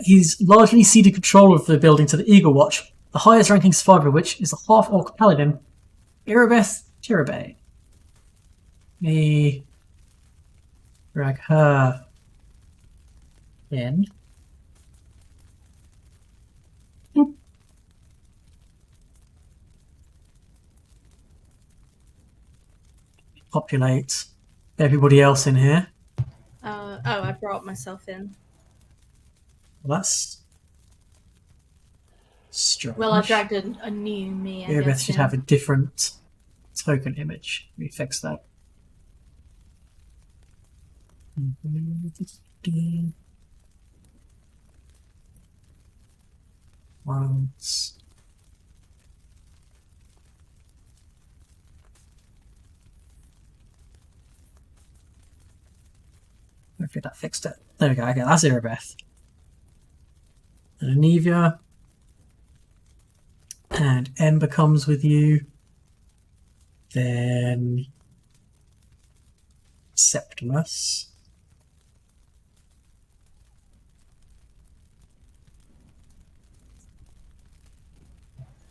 He's largely ceded control of the building to the Eagle Watch, the highest ranking survivor of which is the half-orc paladin, Erebeth Tirabe. Me drag her in. Populate everybody else in here.
I brought myself in.
Well, that's strange.
Well, I dragged a new me. I
Erebeth
guess,
should
in.
have a different token image. Let me fix that. Once. Okay, that fixed it. There we go. Okay, that's Erebeth. And Anivia. And Ember comes with you. Then Septimus.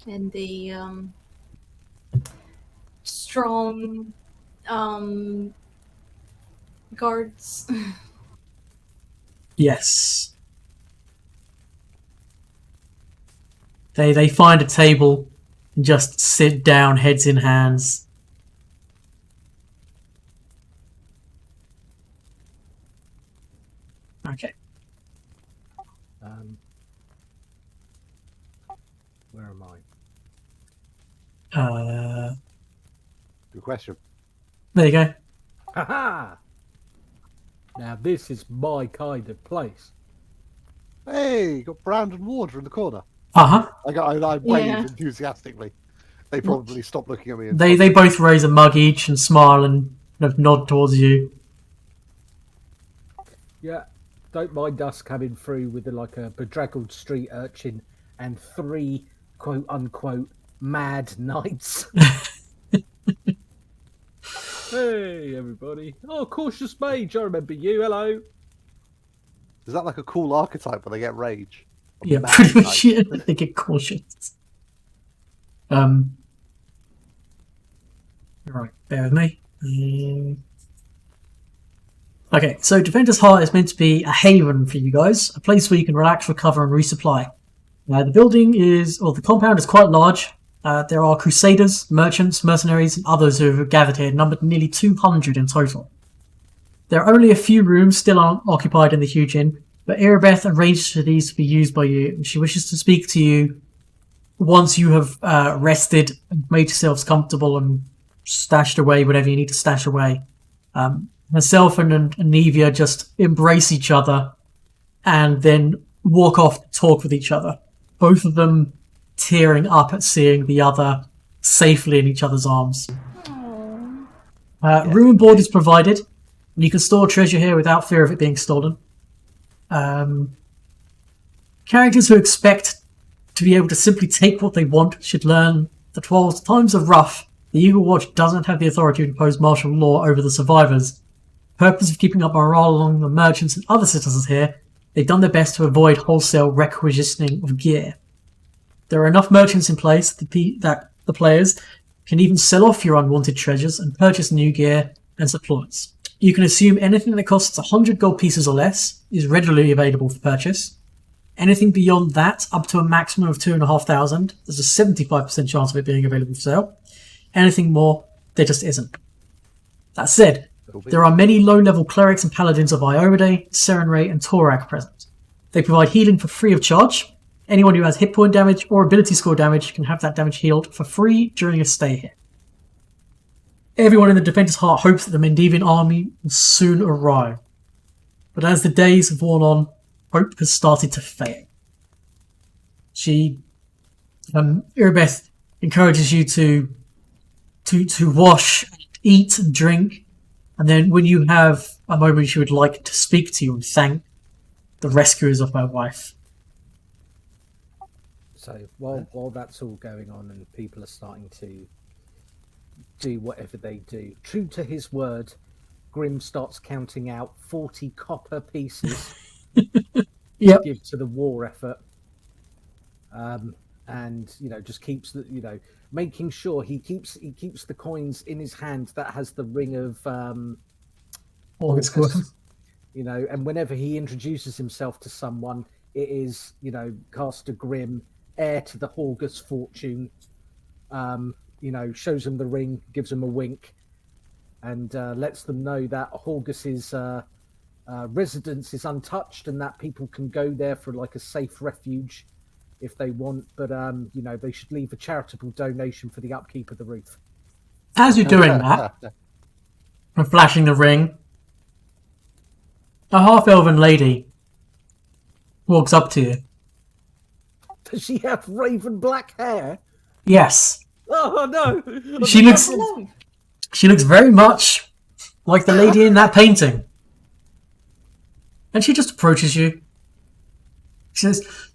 And the strong guards.
Yes. They find a table and just sit down, heads in hands. Okay.
Where am I?
Good question.
There you go.
Ha! Now this is my kind of place.
Hey, got Brandon water in the corner.
Uh-huh.
I waved
Yeah.
enthusiastically. They probably stopped looking at me. And
They both raise a mug each and smile and kind of nod towards you.
Yeah, don't mind us coming through with like a bedraggled street urchin and 3 quote unquote mad knights. Hey, everybody. Oh, Cautious Mage, I remember you. Hello.
Is that like a cool archetype where they get rage?
Yeah, pretty much. Yeah, they get cautious. Right, bear with me. Okay, so Defender's Heart is meant to be a haven for you guys, a place where you can relax, recover, and resupply. The building is, or the compound is quite large. There are crusaders, merchants, mercenaries, and others who have gathered here, numbered nearly 200 in total. There are only a few rooms still occupied in the huge inn, but Irabeth arranged for these to be used by you, and she wishes to speak to you once you have rested and made yourselves comfortable and stashed away whatever you need to stash away. Herself and Anivia just embrace each other and then walk off to talk with each other. Both of them tearing up at seeing the other safely in each other's arms. Room and board is provided. You can store treasure here without fear of it being stolen. Characters who expect to be able to simply take what they want should learn that while times are rough, the Eagle Watch doesn't have the authority to impose martial law over the survivors. For the purpose of keeping up morale among the merchants and other citizens here, they've done their best to avoid wholesale requisitioning of gear. There are enough merchants in place that the players can even sell off your unwanted treasures and purchase new gear and supplies. You can assume anything that costs 100 gold pieces or less is readily available for purchase. Anything beyond that, up to a maximum of 2,500, there's a 75% chance of it being available for sale. Anything more, there just isn't. That said, there are many low-level clerics and paladins of Iode, Serenray, and Torak present. They provide healing for free of charge. Anyone who has hit point damage or ability score damage can have that damage healed for free during a stay here. Everyone in the Defender's Heart hopes that the Mendevian army will soon arrive. But as the days have worn on, hope has started to fail. Irabeth encourages you to wash, eat, and drink, and then when you have a moment, she would like to speak to you and thank the rescuers of my wife.
So while that's all going on and people are starting to do whatever they do, true to his word, Grim starts counting out 40 copper pieces to give to the war effort. And just keeps the making sure he keeps the coins in his hand that has the ring of
August.
And whenever he introduces himself to someone, it is Caster Grim, heir to the Horgus fortune. Shows them the ring, gives them a wink, and lets them know that Horgus's residence is untouched and that people can go there for like a safe refuge if they want, but they should leave a charitable donation for the upkeep of the roof.
As you're doing that, and flashing the ring, a half-elven lady walks up to you.
Does she have raven black hair?
Yes.
Oh no!
She looks very much like the lady in that painting. And she just approaches you. She says,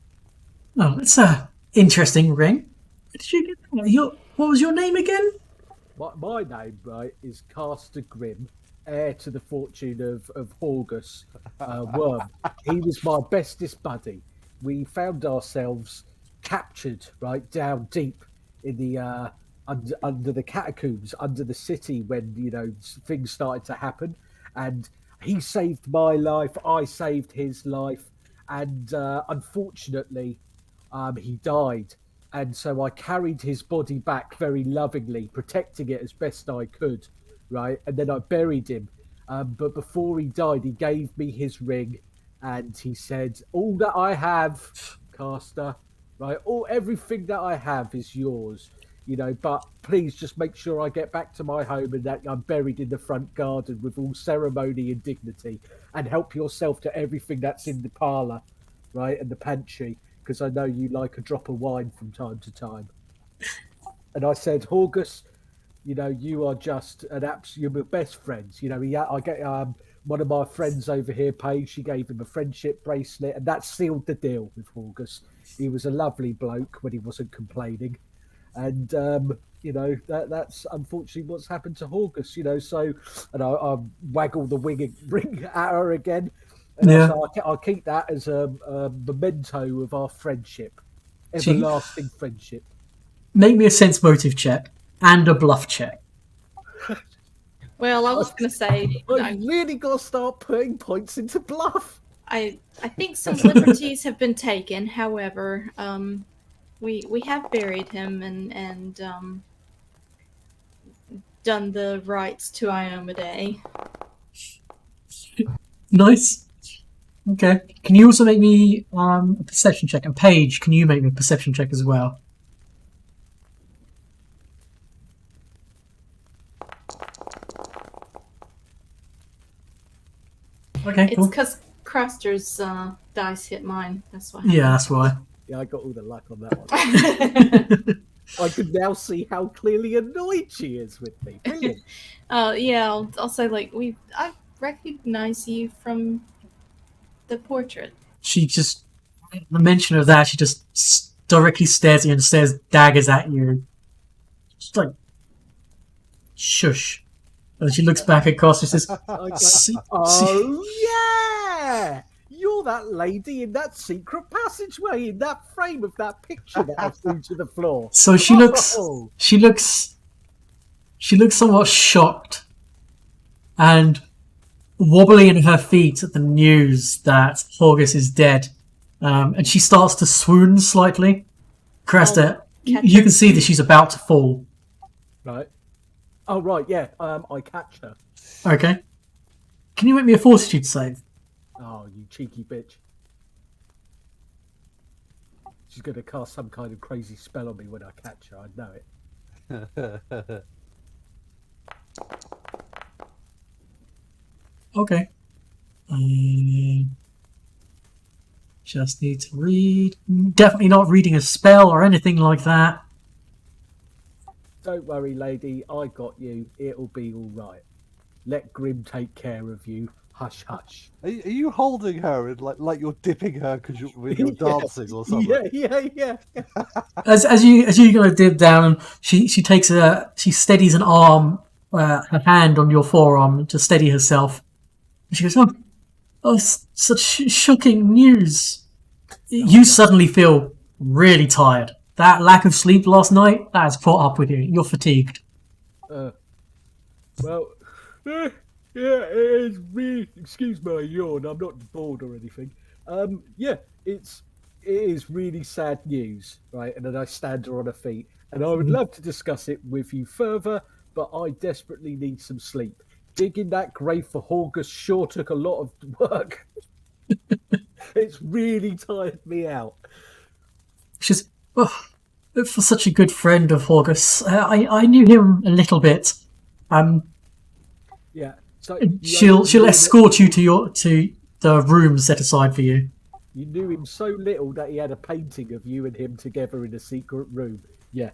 "Oh, it's a interesting ring. Where did you get that? What was your name again?"
My name, right, is Caster Grim, heir to the fortune of Horgus Worm. He was my bestest buddy. We found ourselves captured, right, down deep in the under the catacombs, under the city when things started to happen, and he saved my life, I saved his life, and unfortunately he died, and so I carried his body back very lovingly, protecting it as best I could, right, and then I buried him, but before he died he gave me his ring, and he said, all that I have, Caster, right, everything that I have is yours, but please just make sure I get back to my home and that I'm buried in the front garden with all ceremony and dignity, and help yourself to everything that's in the parlour, right, and the pantry, because I know you like a drop of wine from time to time. And I said, Horgus, you are just you're my best friends. one of my friends over here, Paige, she gave him a friendship bracelet, and that sealed the deal with August. He was a lovely bloke when he wasn't complaining, and that's unfortunately what's happened to August. So, and I waggle the ring at her again, and I'll keep that as a memento of our friendship, everlasting friendship.
Make me a sense motive check and a bluff check.
Well, I was going to say...
I really got to start putting points into bluff.
I think some liberties have been taken. However, we have buried him and done the rites to Ioma Day.
Nice. Okay. Can you also make me a perception check? And Paige, can you make me a perception check as well? Okay,
It's
cool.
because Craster's dice hit mine. That's why.
Yeah, that's why.
Yeah, I got all the luck on that one. I can now see how clearly annoyed she is with me. Brilliant.
Yeah, I'll say I recognize you from the portrait.
She just, the mention of that, she just directly stares at you and stares daggers at you. Just like, shush. And she looks back across and says,
yeah! You're that lady in that secret passageway, in that frame of that picture that I threw to the floor.
So she looks somewhat shocked and wobbly in her feet at the news that Horgus is dead. And she starts to swoon slightly. Cresta, you can see that she's about to fall.
Right. Oh, right, yeah. I catch her.
Okay. Can you make me a fortitude save?
Oh, you cheeky bitch. She's going to cast some kind of crazy spell on me when I catch her. I know it.
Okay. Just need to read. Definitely not reading a spell or anything like that.
Don't worry, lady. I got you. It'll be all right. Let Grim take care of you. Hush, hush.
Are you holding her and like you're dipping her because you're dancing or something?
Yeah.
As you kind of dip down, she steadies an arm, her hand on your forearm to steady herself. And she goes, "Oh, such shocking news." You suddenly feel really tired. That lack of sleep last night, that has caught up with you. You're fatigued.
Yeah, it is really. Excuse my yawn. I'm not bored or anything. It is really sad news, right? And then I stand her on her feet, and I would love to discuss it with you further, but I desperately need some sleep. Digging that grave for Horgus sure took a lot of work. It's really tired me out.
She's for such a good friend of Horgus. I knew him a little bit.
Yeah. So
she'll escort you to the room set aside for you.
You knew him so little that he had a painting of you and him together in a secret room. Yeah.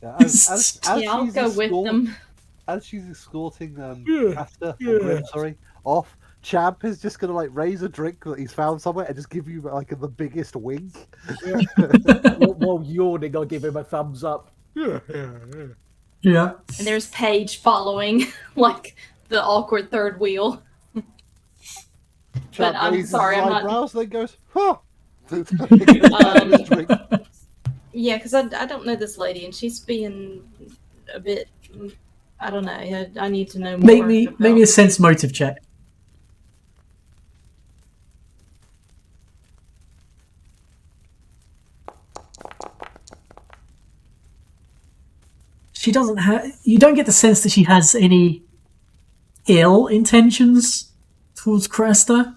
As
I'll go with them.
As she's escorting Grim, off, Champ is just gonna raise a drink that he's found somewhere and just give you the biggest wink.
Yeah. While yawning, I'll give him a thumbs up.
Yeah.
And there's Paige following, like the awkward third wheel. But I'm sorry, I'm not.
Eyebrows, then goes, huh.
Yeah, because I don't know this lady, and she's being a bit. I don't know. I need to know more.
Make me a sense motive check. She doesn't have. You don't get the sense that she has any ill intentions towards Cresta,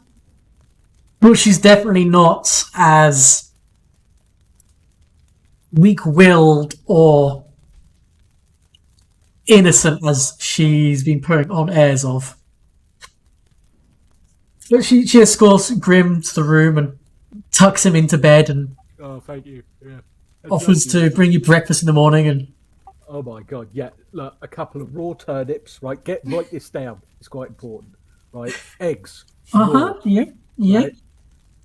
but she's definitely not as weak-willed or innocent as she's been putting on airs of. But she escorts Grim to the room and tucks him into bed and
thank you. Yeah.
offers to bring you breakfast in the morning. And
oh my god, yeah. Look, a couple of raw turnips. Right, write this down. It's quite important. right? Eggs.
Uh-huh,
raw,
yeah.
Right?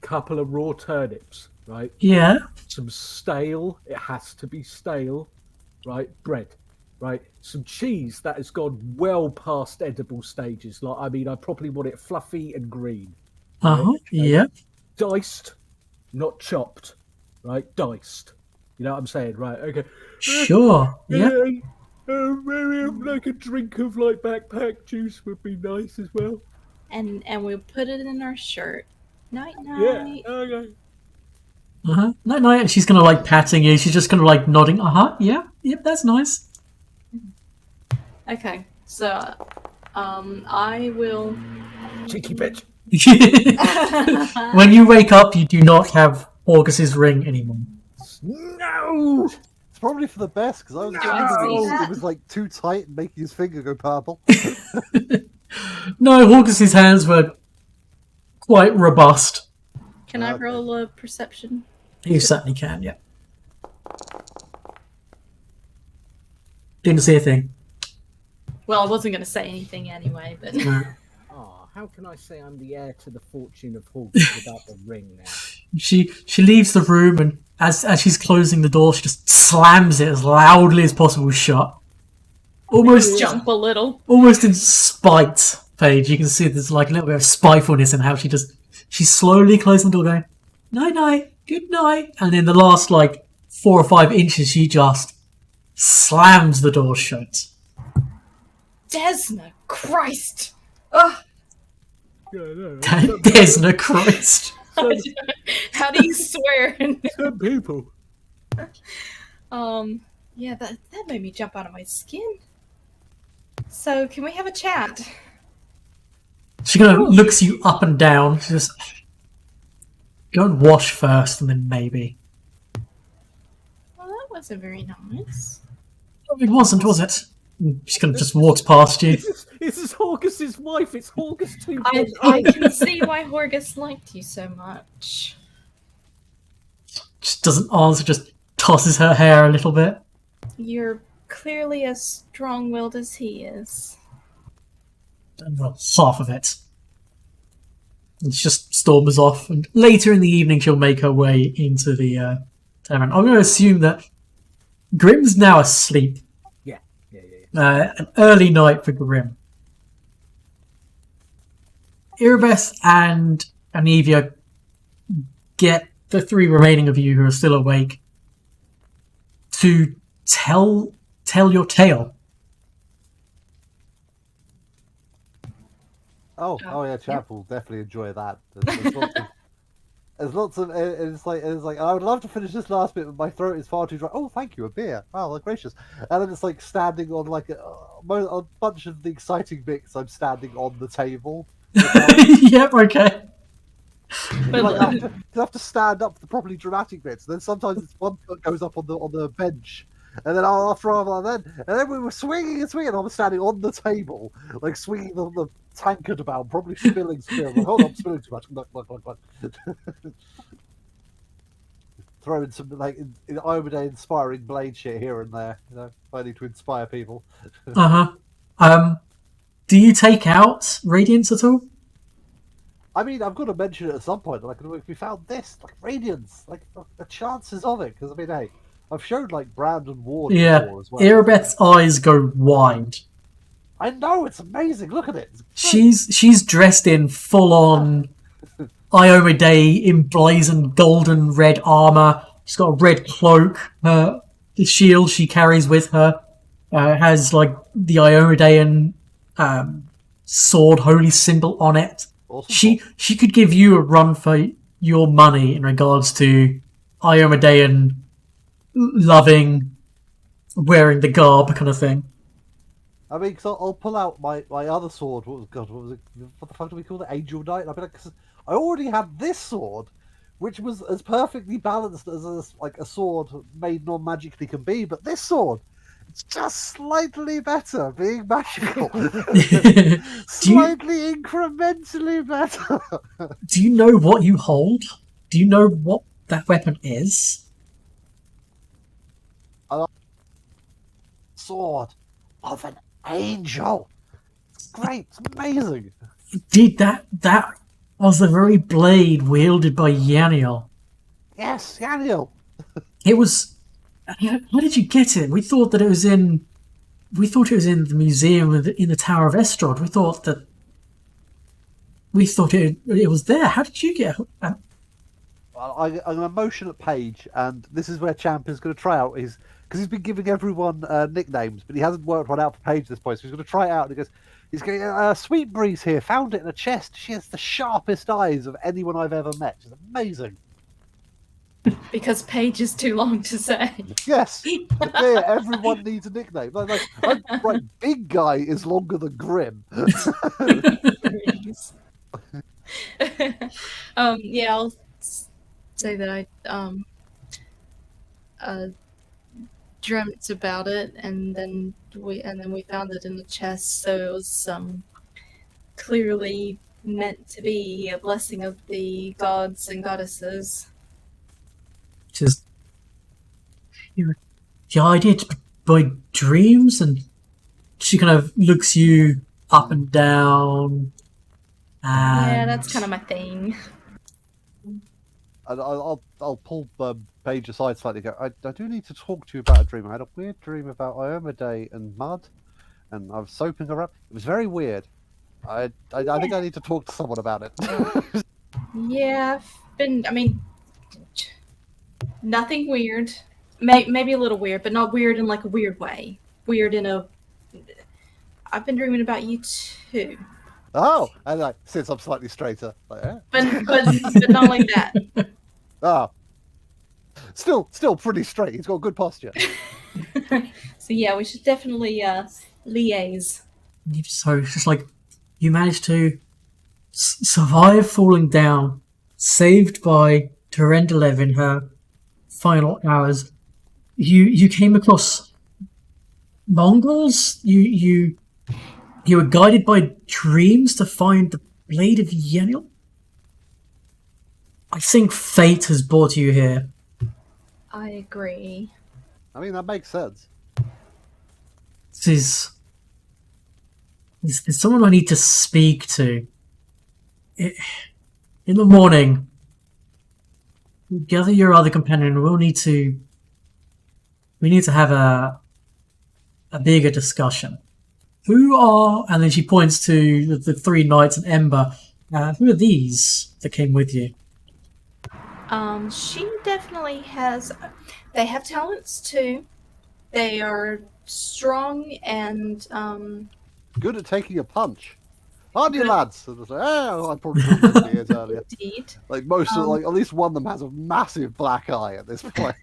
Couple of raw turnips, right?
Yeah.
Some stale, it has to be stale, right? Bread, right? Some cheese that has gone well past edible stages. Like, I mean, I probably want it fluffy and green, right?
Yeah.
Diced, not chopped, right? Diced. You know what I'm saying, right? Okay.
Sure. Yeah.
Maybe like a drink of like backpack juice would be nice as well.
And we'll put it in our shirt. Night
Yeah.
night.
Okay.
No, and she's kind of like patting you. She's just kind of like nodding. Yeah. Yep, that's nice.
Okay, so I will.
Cheeky bitch.
When you wake up, you do not have Augus's ring anymore.
No.
It's probably for the best because I was
Do I see that?
it was like too tight and making his finger go purple.
No, Augus's hands were quite robust.
Can I
Okay.
roll a perception?
You certainly can, yeah. Didn't see a thing.
Well, I wasn't going to say anything anyway, but
No.
Oh, how can I say I'm the heir to the fortune of Hawkins without the ring now?
She leaves the room, and as she's closing the door, she just slams it as loudly as possible shut. Almost
jump a little.
almost in spite, Paige. You can see there's like a little bit of spitefulness in how she's slowly closing the door, going, night night, good night, and in the last like 4 or 5 inches, she just slams the door shut.
Desna, Christ! Ugh,
Yeah, no,
There's no Christ.
how do you swear?
some people.
Yeah, that made me jump out of my skin. So, can we have a chat?
She kind of looks you up and down. She just go and wash first, and then maybe.
Well, that wasn't very nice.
It wasn't, was it? She kind of just walks past you.
This is Hawkins' wife. It's Hawkins 2.
I can see why Horgus liked you so much.
Just doesn't answer. Just tosses her hair a little bit.
You're clearly as strong-willed as he is.
And well, half of it. And she just storms off. And later in the evening, she'll make her way into the tavern. I'm going to assume that Grimm's now asleep.
Yeah.
An early night for Grimm. Irabeth and Anivia get the 3 remaining of you who are still awake to tell your tale.
Oh yeah, Chap will definitely enjoy that. There's lots of it's like I would love to finish this last bit, but my throat is far too dry. Oh, thank you, a beer. Wow, that's gracious. And then it's like standing on like a bunch of the exciting bits. I'm standing on the table.
Yep, okay.
But
Like, you have to stand up for the properly dramatic bits. And then sometimes it's one foot goes up on the bench, and then after a while, and then we were swinging and swinging. I was standing on the table, like swinging the tankard about, probably spilling. Like, hold on, I'm spilling too much. Look. Throwing some like Iomade inspiring blade shit here and there, you know, if I need to inspire people.
Do you take out Radiance at all?
I mean, I've got to mention it at some point. Like, if we found this, like Radiance, like the chances of it, because I mean, hey, I've showed like Brandon Ward before as well.
Irabeth's eyes go wide.
I know, it's amazing. Look at it.
She's dressed in full on Iomade emblazoned golden red armor. She's got a red cloak. The shield she carries with her has like the Iomedean sword holy symbol on it.
Awesome.
She could give you a run for your money in regards to Iomedean loving wearing the garb kind of thing.
I mean, because I'll pull out my other sword. What was it? What the fuck do we call it? Angel Knight. I mean, I already had this sword, which was as perfectly balanced as a sword made non-magically can be. But this sword, it's just slightly better, being magical. Slightly incrementally better.
Do you know what you hold? Do you know what that weapon is?
Sword of an angel. It's great. It's amazing.
Did that was the very blade wielded by Yaniel.
Yes, Daniel.
It was. How did you get it? We thought it was in the museum in the Tower of Estrad. We thought it was there. How did you get it?
I'm going to motion at Paige, and this is where Champ is going to try out his, because he's been giving everyone nicknames, but he hasn't worked one out for Paige at this point, so he's going to try it out. And he's going, Sweet Breeze here, found it in a chest. She has the sharpest eyes of anyone I've ever met. She's amazing.
Because Paige is too long to say.
Yes, but there, everyone needs a nickname. Right, Big Guy is longer than Grim.
Yeah, I'll say that I dreamt about it, and then we found it in the chest. So it was clearly meant to be a blessing of the gods and goddesses.
Just the idea by dreams, and she kind of looks you up and down.
Yeah, that's kind of my thing.
I'll pull Paige aside slightly. I do need to talk to you about a dream. I had a weird dream about Iomedae and mud, and I was soaping her up. It was very weird. I think I need to talk to someone about it.
Yeah, nothing weird. Maybe a little weird, but not weird in like a weird way. Weird in a. I've been dreaming about you too.
Oh, and since I'm slightly straighter, yeah.
But not like that.
Ah, still pretty straight. He's got good posture.
So yeah, we should definitely liaise.
So it's just like you managed to survive falling down, saved by Terendelev in her final hours. You came across Mongols. You were guided by dreams to find the blade of Yeniel. I think fate has brought you here.
I agree.
I mean, that makes sense.
There's someone I need to speak to. In the morning, gather your other companion. We need to have a bigger discussion. And then she points to the three knights and Ember. Who are these that came with you?
She definitely has. They have talents too. They are strong and
good at taking a punch. Aren't you, lads? And I probably told years earlier.
Indeed.
Like at least one of them has a massive black eye at this point.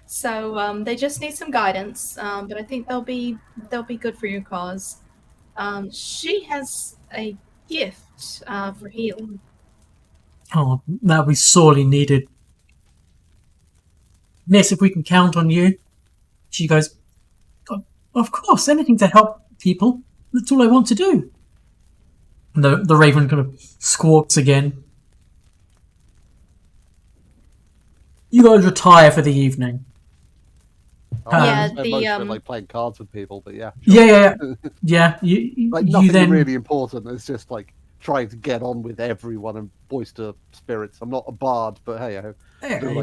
So they just need some guidance, but I think they'll be good for your cause. She has a gift for healing.
Oh, that we sorely needed. Miss, if we can count on you. She goes, of course, anything to help people. That's all I want to do. And the raven kind of squawks again. You guys retire for the evening.
Yeah,
like playing cards with people, but yeah.
Sure. Yeah. You
nothing
then
really important. It's just like trying to get on with everyone and boister spirits. I'm not a bard, but hey,
you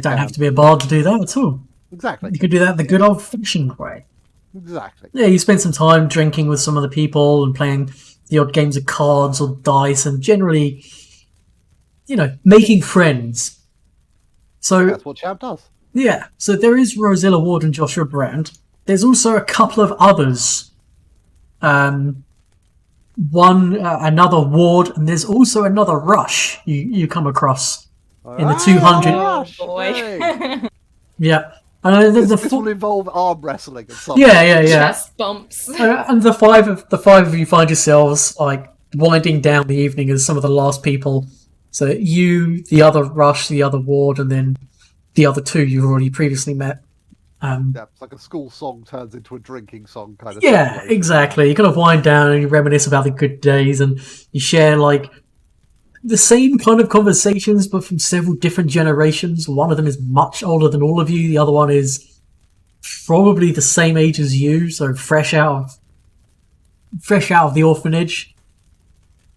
don't have to be a bard to do that at all.
Exactly.
You could do that the good old-fashioned way.
Exactly.
Yeah, you spend some time drinking with some of the people and playing the odd games of cards or dice, and generally, making friends. So
that's what Champ does.
Yeah, so there is Rosilla Ward and Joshua Brand. There's also a couple of others. Another Ward, and there's also another Rush you come across in the 200.
Oh boy!
Hey.
Yeah,
this will involve arm wrestling and something.
Yeah.
Chest bumps.
And the five of you find yourselves like winding down the evening as some of the last people. So you, the other Rush, the other Ward, and then the other two you've already previously met.
It's like a school song turns into a drinking song kind of
thing. Yeah,
situation.
Exactly. You kind of wind down and you reminisce about the good days, and you share like the same kind of conversations, but from several different generations. One of them is much older than all of you. The other one is probably the same age as you, so fresh out of the orphanage.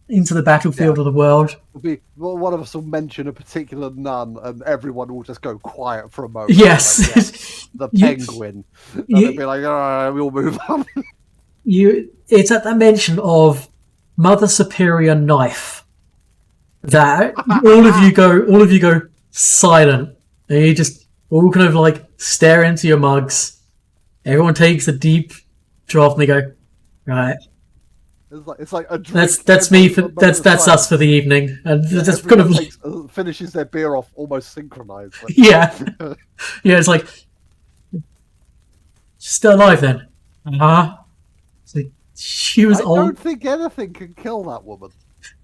into the battlefield of the world.
One of us will mention a particular nun, and everyone will just go quiet for a moment.
Yes.
Like, the penguin. And they'll be like, "Oh, we'll move on."
It's at the mention of Mother Superior Knife that all of you go silent. And you just all kind of like stare into your mugs. Everyone takes a deep draft and they go, right.
It's like a drink.
That's me. That's us for the evening, and just kind of
finishes their beer off almost synchronized. Like,
yeah. It's like she's still alive then. It's like she was old.
I don't think anything can kill that woman.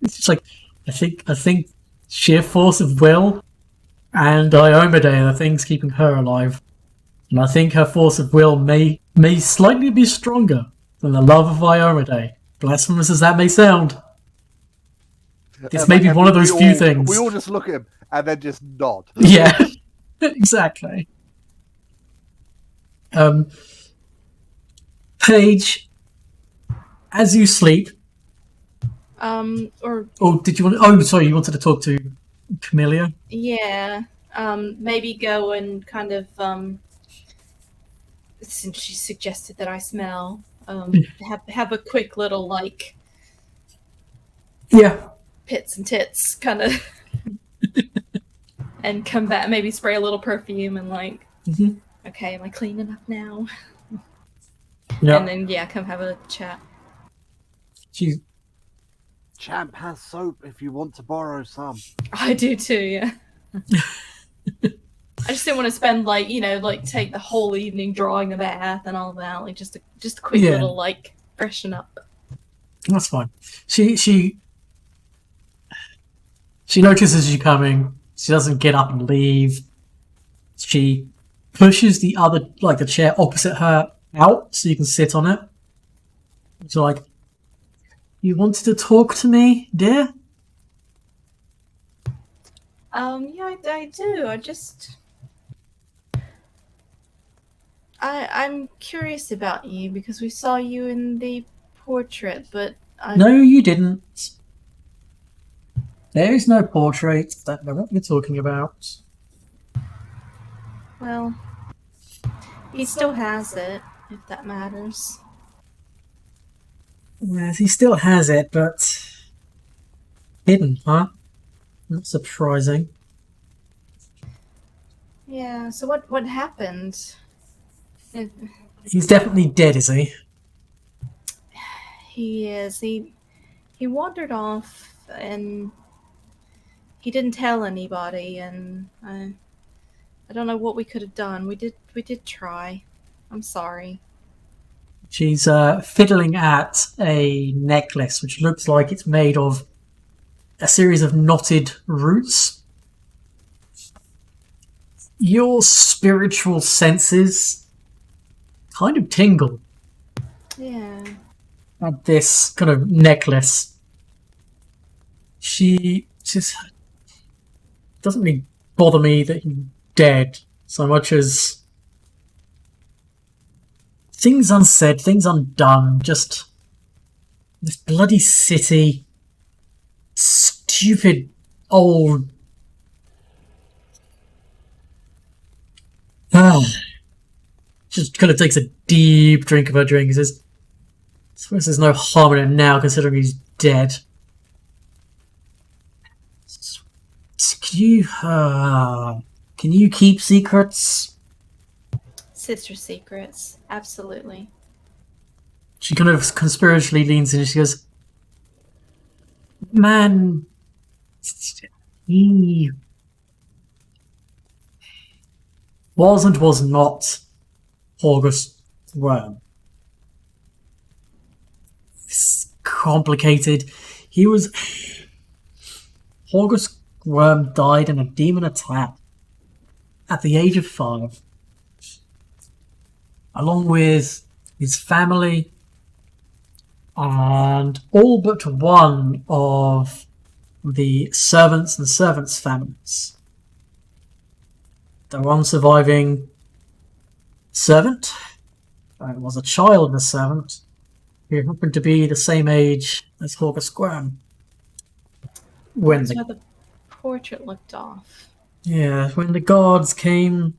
It's just like I think sheer force of will and Iomade are the things keeping her alive, and I think her force of will may slightly be stronger than the love of Iomade. Blasphemous as that may sound, it's maybe one of those few things.
We all just look at him and then just nod.
Yeah, exactly. Paige, as you sleep.
Or
did you want? Oh, sorry, you wanted to talk to Camellia.
Yeah. Maybe go and kind of since she suggested that I smell. Have a quick little like pits and tits kind of and come back, maybe spray a little perfume and like okay, am I clean enough now? And then come have a chat.
Champ has soap if you want to borrow some.
I do too, yeah. I just didn't want to spend take the whole evening drawing the bath and all that. Like just a quick little freshen up.
That's fine. She notices you coming. She doesn't get up and leave. She pushes the other the chair opposite her out so you can sit on it. She's like, "You wanted to talk to me, dear?"
Yeah, I do. I'm curious about you because we saw you in the portrait, but
No, you didn't. There is no portrait. I don't know what you're talking about.
Well, he still has it, if that matters.
Yes, he still has it, but hidden, huh? Not surprising.
Yeah, so what happened?
He's definitely dead, is he?
He is. He wandered off and he didn't tell anybody, and I don't know what we could have done. We did try. I'm sorry.
She's fiddling at a necklace which looks like it's made of a series of knotted roots. Your spiritual senses kind of tingle at this kind of necklace. She just doesn't really bother me that he's dead so much as things unsaid, things undone, just this bloody city, stupid old just kind of takes a deep drink of her drink and says, "I suppose there's no harm in it now, considering he's dead." Can you keep secrets?
Sister secrets, absolutely.
She kind of conspiratorially leans in and she goes, "Man, he was and was not August Worm. It's complicated. August Worm died in a demon attack at the age of 5, along with his family and all but one of the servants and servants' families. The one surviving servant was a child of a servant who happened to be the same age as August Graham. when
That's why the portrait looked off.
when the guards came,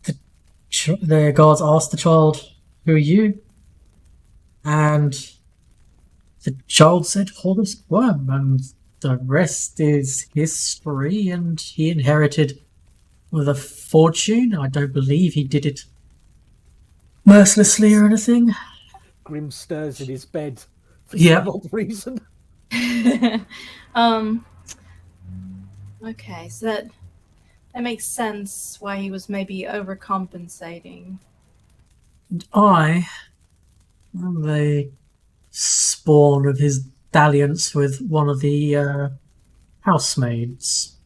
the guards asked the child, "Who are you?" And the child said, "Horace Worm," and the rest is history. And he inherited with a fortune. I don't believe he did it mercilessly or anything.
Grim stirs in his bed for
Yeah.
some odd reason.
Okay, so that makes sense why he was maybe overcompensating.
And I am the spawn of his dalliance with one of the housemaids.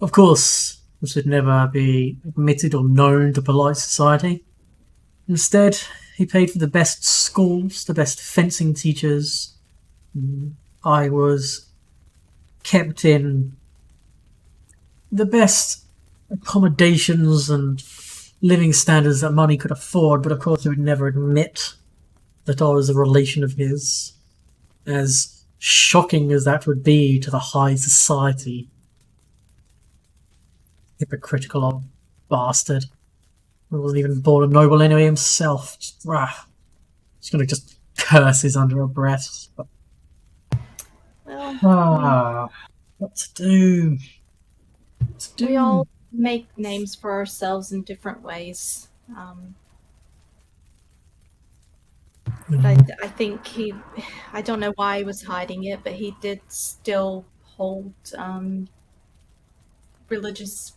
Of course, this would never be admitted or known to polite society. Instead, he paid for the best schools, the best fencing teachers. I was kept in the best accommodations and living standards that money could afford, but of course he would never admit that I was a relation of his, as shocking as that would be to the high society. Hypocritical old bastard. He wasn't even born a noble anyway himself. Just gonna just curses under her breath. But,
Well,
what to do?
we all make names for ourselves in different ways. But I think I don't know why he was hiding it, but he did still hold religious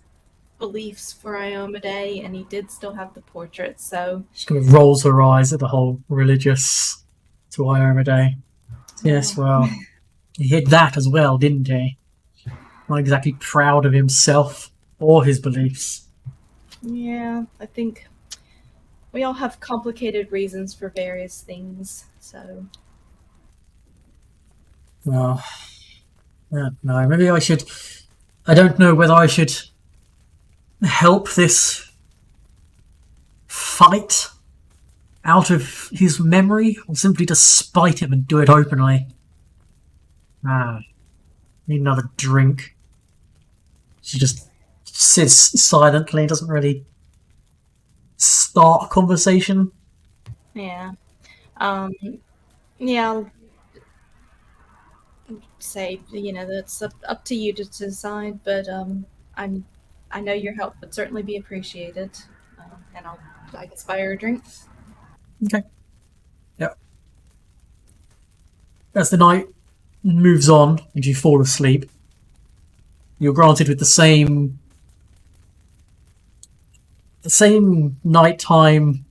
beliefs for Iomade, and he did still have the portrait, so...
She kind of rolls her eyes at the whole religious to Iomade. Yes, well, he hid that as well, didn't he? Not exactly proud of himself or his beliefs.
Yeah, I think we all have complicated reasons for various things, so...
Well, I don't know, maybe I should... I don't know whether I should help this fight out of his memory, or simply to spite him and do it openly. Need another drink. She just sits silently, doesn't really start a conversation.
Yeah. Yeah, I'll say, that's up to you to decide, but I know your help would certainly be appreciated, and I guess buy her a drink.
Okay. Yep. As the night moves on and you fall asleep, you're granted with the same nighttime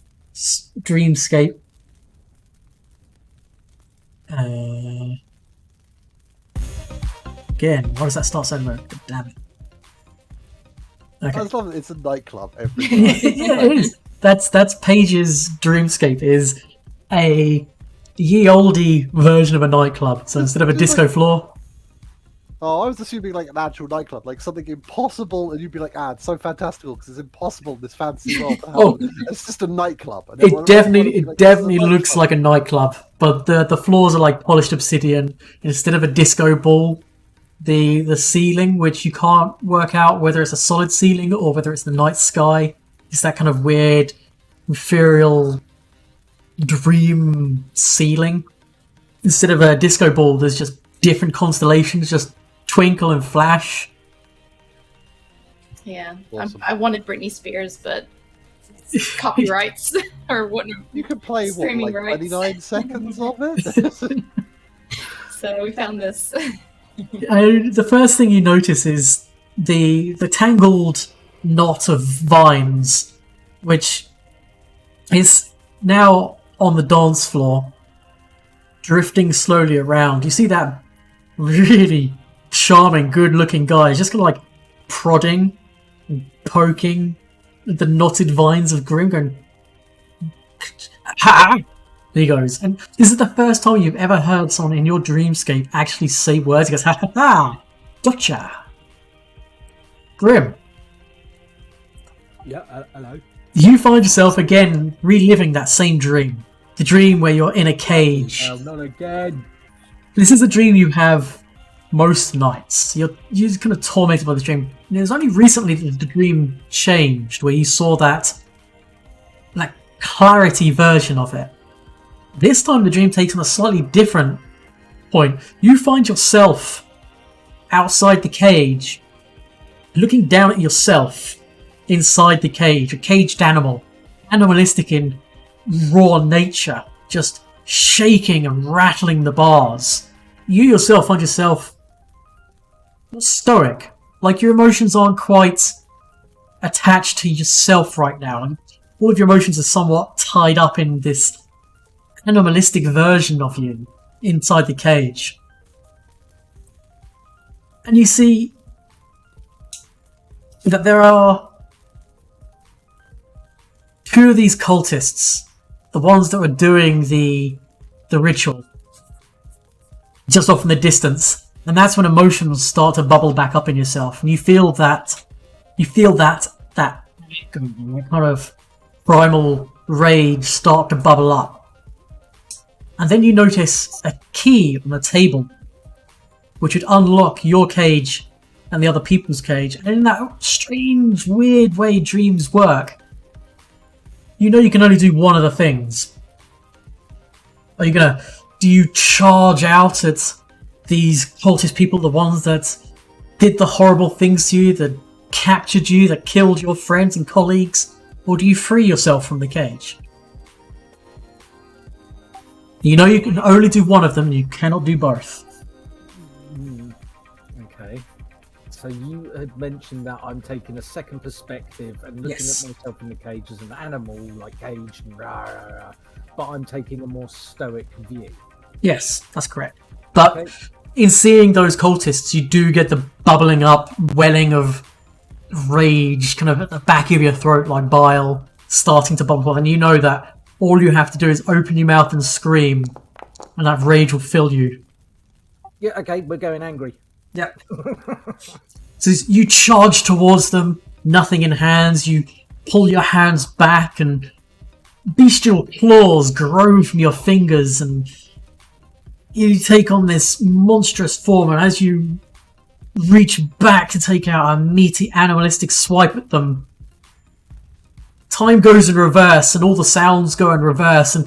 dreamscape. Again, why does that start so low? God damn it. Okay.
I just love it. It's a nightclub every time.
Yeah, it is. That's Paige's dreamscape is a ye olde version of a nightclub. So instead of a disco floor.
Oh, I was assuming like an actual nightclub, like something impossible, and you'd be like, it's so fantastical because it's impossible in this fancy world to happen. It's just a nightclub. And
It definitely looks like a nightclub, but the floors are like polished obsidian. Instead of a disco ball, the ceiling, which you can't work out whether it's a solid ceiling or whether it's the night sky, is that kind of weird, ethereal dream ceiling. Instead of a disco ball, there's just different constellations, just twinkle and flash.
Yeah,
Awesome.
I wanted Britney Spears, but copyrights or wouldn't.
You could play
streaming
like
rights.
29 seconds of it.
So we found this.
The first thing you notice is the tangled knot of vines, which is now on the dance floor, drifting slowly around. You see that really charming, good-looking guy just kind of like prodding and poking the knotted vines of Grim, going, ha! There he goes. And this is the first time you've ever heard someone in your dreamscape actually say words. He goes, ha ha ha! Gotcha! Grim.
Yeah, hello.
You find yourself again reliving that same dream. The dream where you're in a cage.
Not again.
This is a dream you have most nights. You're kind of tormented by this dream. And it was only recently that the dream changed, where you saw that clarity version of it. This time the dream takes on a slightly different point. You find yourself outside the cage, looking down at yourself inside the cage, a caged animal, animalistic in raw nature, just shaking and rattling the bars. You yourself find yourself stoic, like your emotions aren't quite attached to yourself right now, and all of your emotions are somewhat tied up in this animalistic version of you inside the cage. And you see that there are two of these cultists, the ones that were doing the ritual, just off in the distance, and that's when emotions start to bubble back up in yourself, and you feel that kind of primal rage start to bubble up. And then you notice a key on the table, which would unlock your cage and the other people's cage. And in that strange, weird way dreams work, you know you can only do one of the things. Do you charge out at these cultist people, the ones that did the horrible things to you, that captured you, that killed your friends and colleagues? Or do you free yourself from the cage? You know you can only do one of them, and you cannot do both.
Okay. So you had mentioned that I'm taking a second perspective and looking at myself in the cage as an animal, like caged and but I'm taking a more stoic view.
Yes, that's correct. But in seeing those cultists, you do get the bubbling up, welling of rage kind of at the back of your throat, like bile starting to bubble up, and you know that all you have to do is open your mouth and scream, and that rage will fill you.
Yeah, okay, we're going angry.
Yeah. So you charge towards them, nothing in hands. You pull your hands back, and bestial claws grow from your fingers, and you take on this monstrous form, and as you reach back to take out a meaty animalistic swipe at them, time goes in reverse and all the sounds go in reverse, and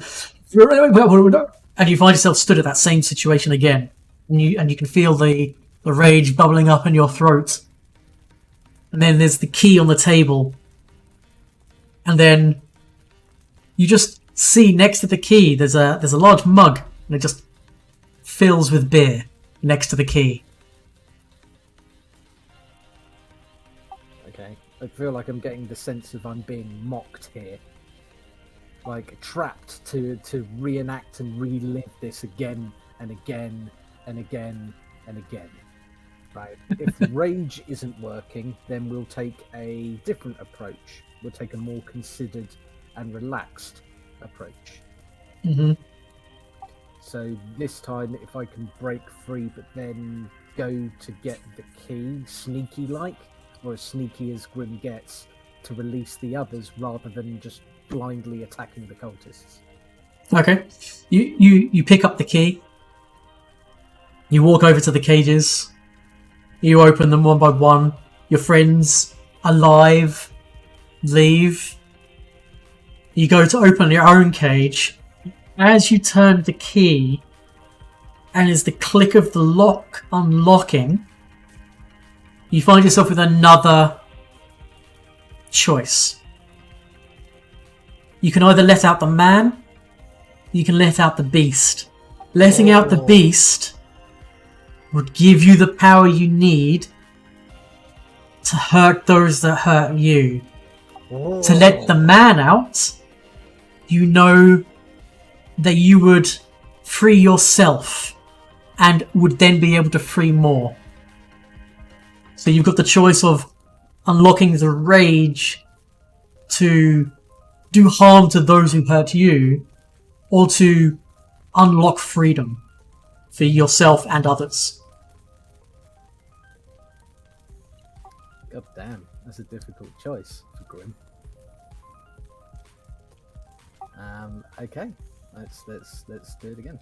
you find yourself stood at that same situation again, and you can feel the rage bubbling up in your throat. And then there's the key on the table, and then you just see next to the key there's a large mug, and it just fills with beer next to the key.
I feel like I'm getting the sense of I'm being mocked here. Like, trapped to reenact and relive this again and again and again and again. Right? If rage isn't working, then we'll take a different approach. We'll take a more considered and relaxed approach.
Mm-hmm.
So this time, if I can break free but then go to get the key, sneaky-like, or as sneaky as Grim gets, to release the others rather than just blindly attacking the cultists.
Okay. You pick up the key. You walk over to the cages. You open them one by one. Your friends, alive, leave. You go to open your own cage. As you turn the key, and as the click of the lock unlocking, you find yourself with another choice. You can either let out the man, you can let out the beast. Letting out the beast would give you the power you need to hurt those that hurt you. To let the man out, you know that you would free yourself and would then be able to free more. So you've got the choice of unlocking the rage to do harm to those who hurt you, or to unlock freedom for yourself and others.
God damn, that's a difficult choice for Grim. Okay, let's do it again.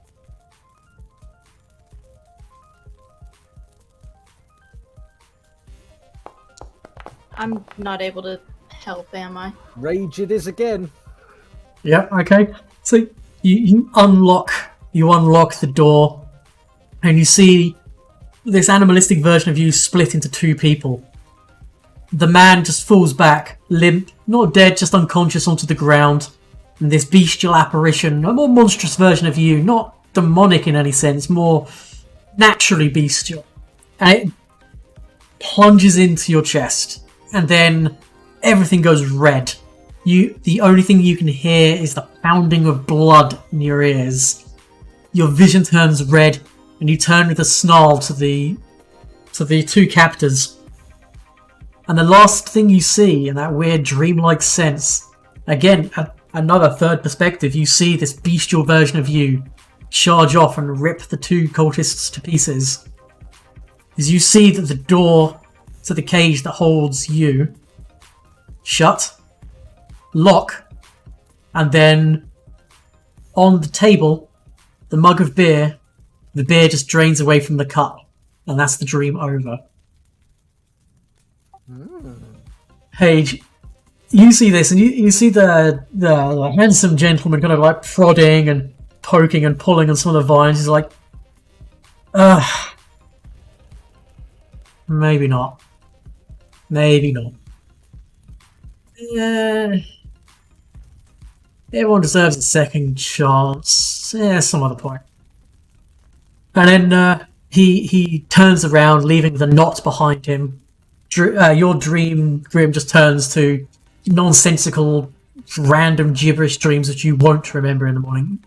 I'm not able to help, am I?
Rage it is again.
Yeah, okay. So you unlock the door, and you see this animalistic version of you split into two people. The man just falls back, limp, not dead, just unconscious onto the ground. And this bestial apparition, a more monstrous version of you, not demonic in any sense, more naturally bestial. And it plunges into your chest, and then everything goes red. The only thing you can hear is the pounding of blood in your ears. Your vision turns red, and you turn with a snarl to the two captors. And the last thing you see in that weird dreamlike sense, again, another third perspective, you see this bestial version of you charge off and rip the two cultists to pieces. As you see that the door to the cage that holds you shut, lock, and then on the table, the mug of beer, the beer just drains away from the cup, and that's the dream over. Paige, you see this, and you see the handsome gentleman kind of like prodding and poking and pulling on some of the vines. He's like, maybe not. Maybe not. Everyone deserves a second chance. Some other point. And then he turns around, leaving the knot behind him. Your dream just turns to nonsensical, random gibberish dreams that you won't remember in the morning.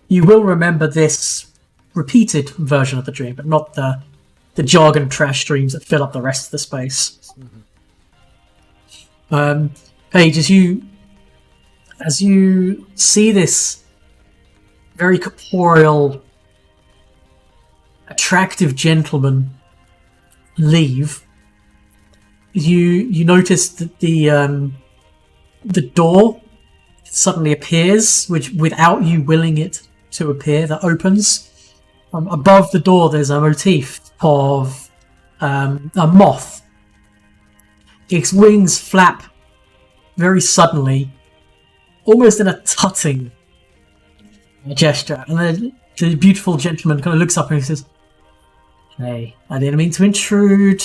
You will remember this repeated version of the dream, but not the jargon trash dreams that fill up the rest of the space. Paige, as you see this very corporeal, attractive gentleman leave, you notice that the door suddenly appears, which without you willing it to appear, that opens. Above the door, there's a motif of a moth. Its wings flap very suddenly, almost in a tutting gesture, and the beautiful gentleman kind of looks up and he says, "Hey, I didn't mean to intrude.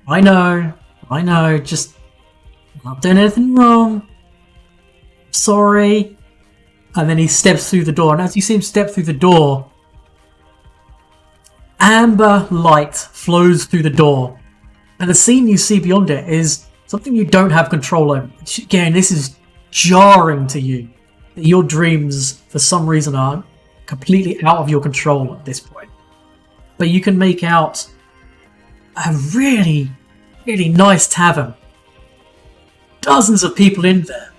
I know, just not doing anything wrong. Sorry." And then he steps through the door, and as you see him step through the door, amber light flows through the door, and the scene you see beyond it is something you don't have control over. Again, this is jarring to you. Your dreams, for some reason, are completely out of your control at this point. But you can make out a really, really nice tavern. Dozens of people in there.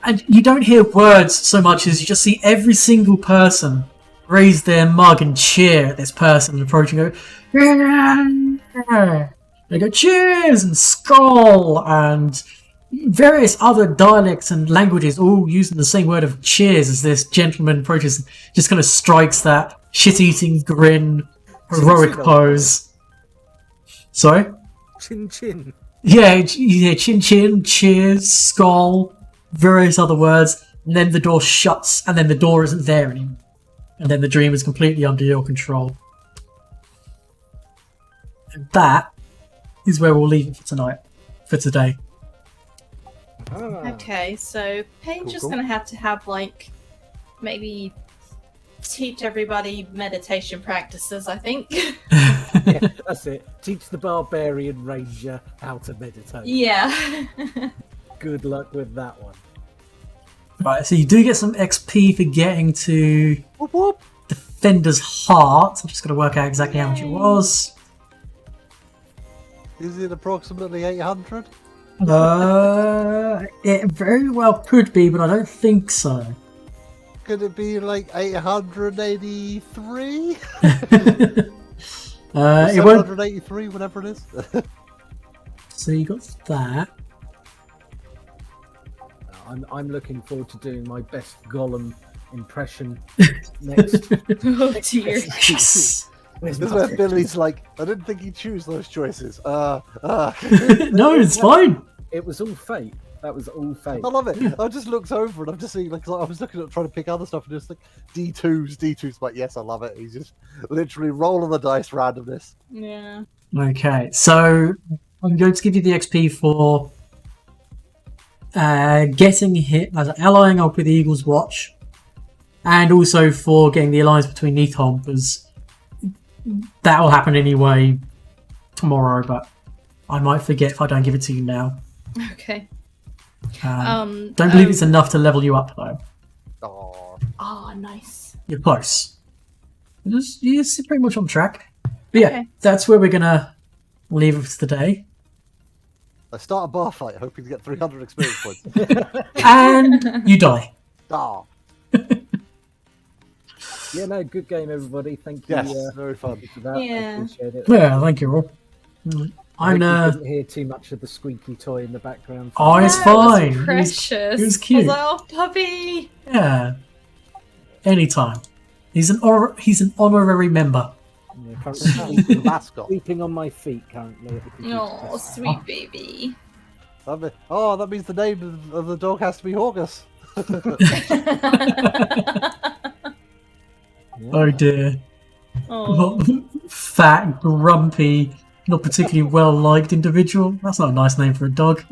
And you don't hear words so much as you just see every single person raise their mug and cheer at this person approaching. They go cheers and skull and various other dialects and languages, all using the same word of cheers as this gentleman approaches, just kind of strikes that shit-eating grin, heroic pose. Sorry?
Chin chin.
Yeah, chin chin, cheers, skull, various other words, and then the door shuts, and then the door isn't there anymore. And then the dream is completely under your control. And that is where we'll leave it for today.
Okay, so Paige is going to have like, maybe teach everybody meditation practices, I think.
Yeah, that's it. Teach the barbarian ranger how to meditate.
Yeah.
Good luck with that one.
Right, so you do get some XP for getting to Defender's Heart. I'm just going to work out exactly how much it was.
Is it approximately 800?
It very well could be, but I don't think so.
Could it be like 883?
It won't.
783, whatever it is.
So you got that.
I'm looking forward to doing my best Gollum impression next.
Oh dear.
Yes.
Where's
This is
my
where Billy's like, I didn't think he'd choose those choices.
No, it's fine.
It was all fate. That was all fate.
I love it. I just looked over and I'm just seeing, like, I was looking at trying to pick other stuff and just like D2s. But yes, I love it. He's just literally rolling the dice randomness.
Yeah.
Okay, so I'm going to give you the XP for getting hit, as allying up with the Eagle's Watch, and also for getting the alliance between Neathholm, because that will happen anyway tomorrow, but I might forget if I don't give it to you now.
Okay.
Don't believe it's enough to level you up, though.
Oh,
Oh, nice.
You're close. You're pretty much on track. But yeah,
Okay.
that's where we're going to leave it for today.
I start a bar fight hoping to get 300 experience points.
And you die.
Oh,
Yeah, no, good game, everybody. Thank you.
yes, very fun.
For that.
Yeah.
I appreciate it.
Yeah, thank you, Rob.
I
I'm
hope you didn't hear too much of the squeaky toy in the background.
Oh, it's
That was
fine. It was-
precious.
it was cute.
I was like, oh, puppy.
Yeah. Anytime. He's an honorary member.
Yeah, currently
Mascot.
sleeping on my feet currently. At the computer
Oh,
desk.
sweet baby.
That means the name of the dog has to be Horgus.
Yeah.
Oh dear.
Oh.
Fat, grumpy, not particularly well liked individual. That's not a nice name for a dog.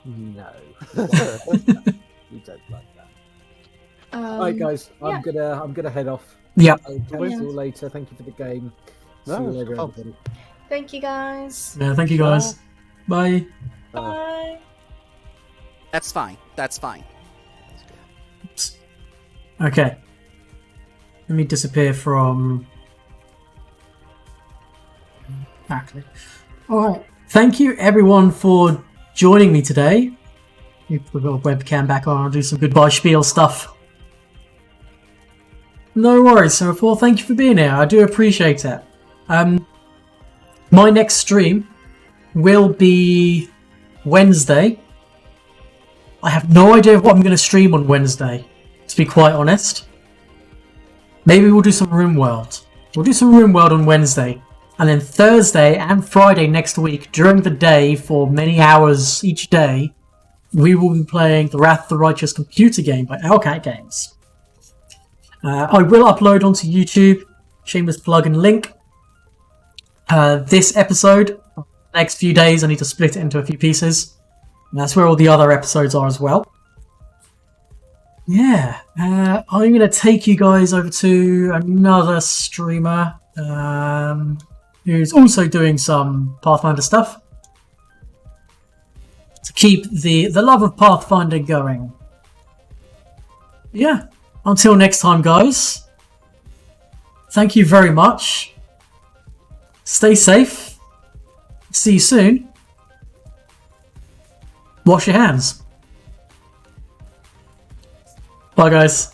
No, we don't like that. Right, guys,
yeah.
I'm gonna head off.
Yeah.
I'll catch you all later. Thank you for the game. See
No,
you
it's
later,
fun.
everybody.
Thank you, guys.
Yeah, thank you guys. Bye.
Bye.
That's fine. That's fine.
Oops. Okay. Let me disappear from... Exactly. Alright. Thank you everyone for joining me today. We've got a webcam back on. I'll do some goodbye spiel stuff. No worries, so before, thank you for being here. I do appreciate it. My next stream will be Wednesday. I have no idea what I'm going to stream on Wednesday, to be quite honest. Maybe we'll do some RimWorld. We'll do some RimWorld on Wednesday. And then Thursday and Friday next week, during the day, for many hours each day, we will be playing the Wrath of the Righteous computer game by Owlcat Games. I will upload onto YouTube, shameless plug and link. This episode, next few days, I need to split it into a few pieces. And that's where all the other episodes are as well. Yeah, I'm going to take you guys over to another streamer who's also doing some Pathfinder stuff to keep the love of Pathfinder going. Yeah, until next time, guys. Thank you very much. Stay safe. See you soon. Wash your hands. Bye, guys.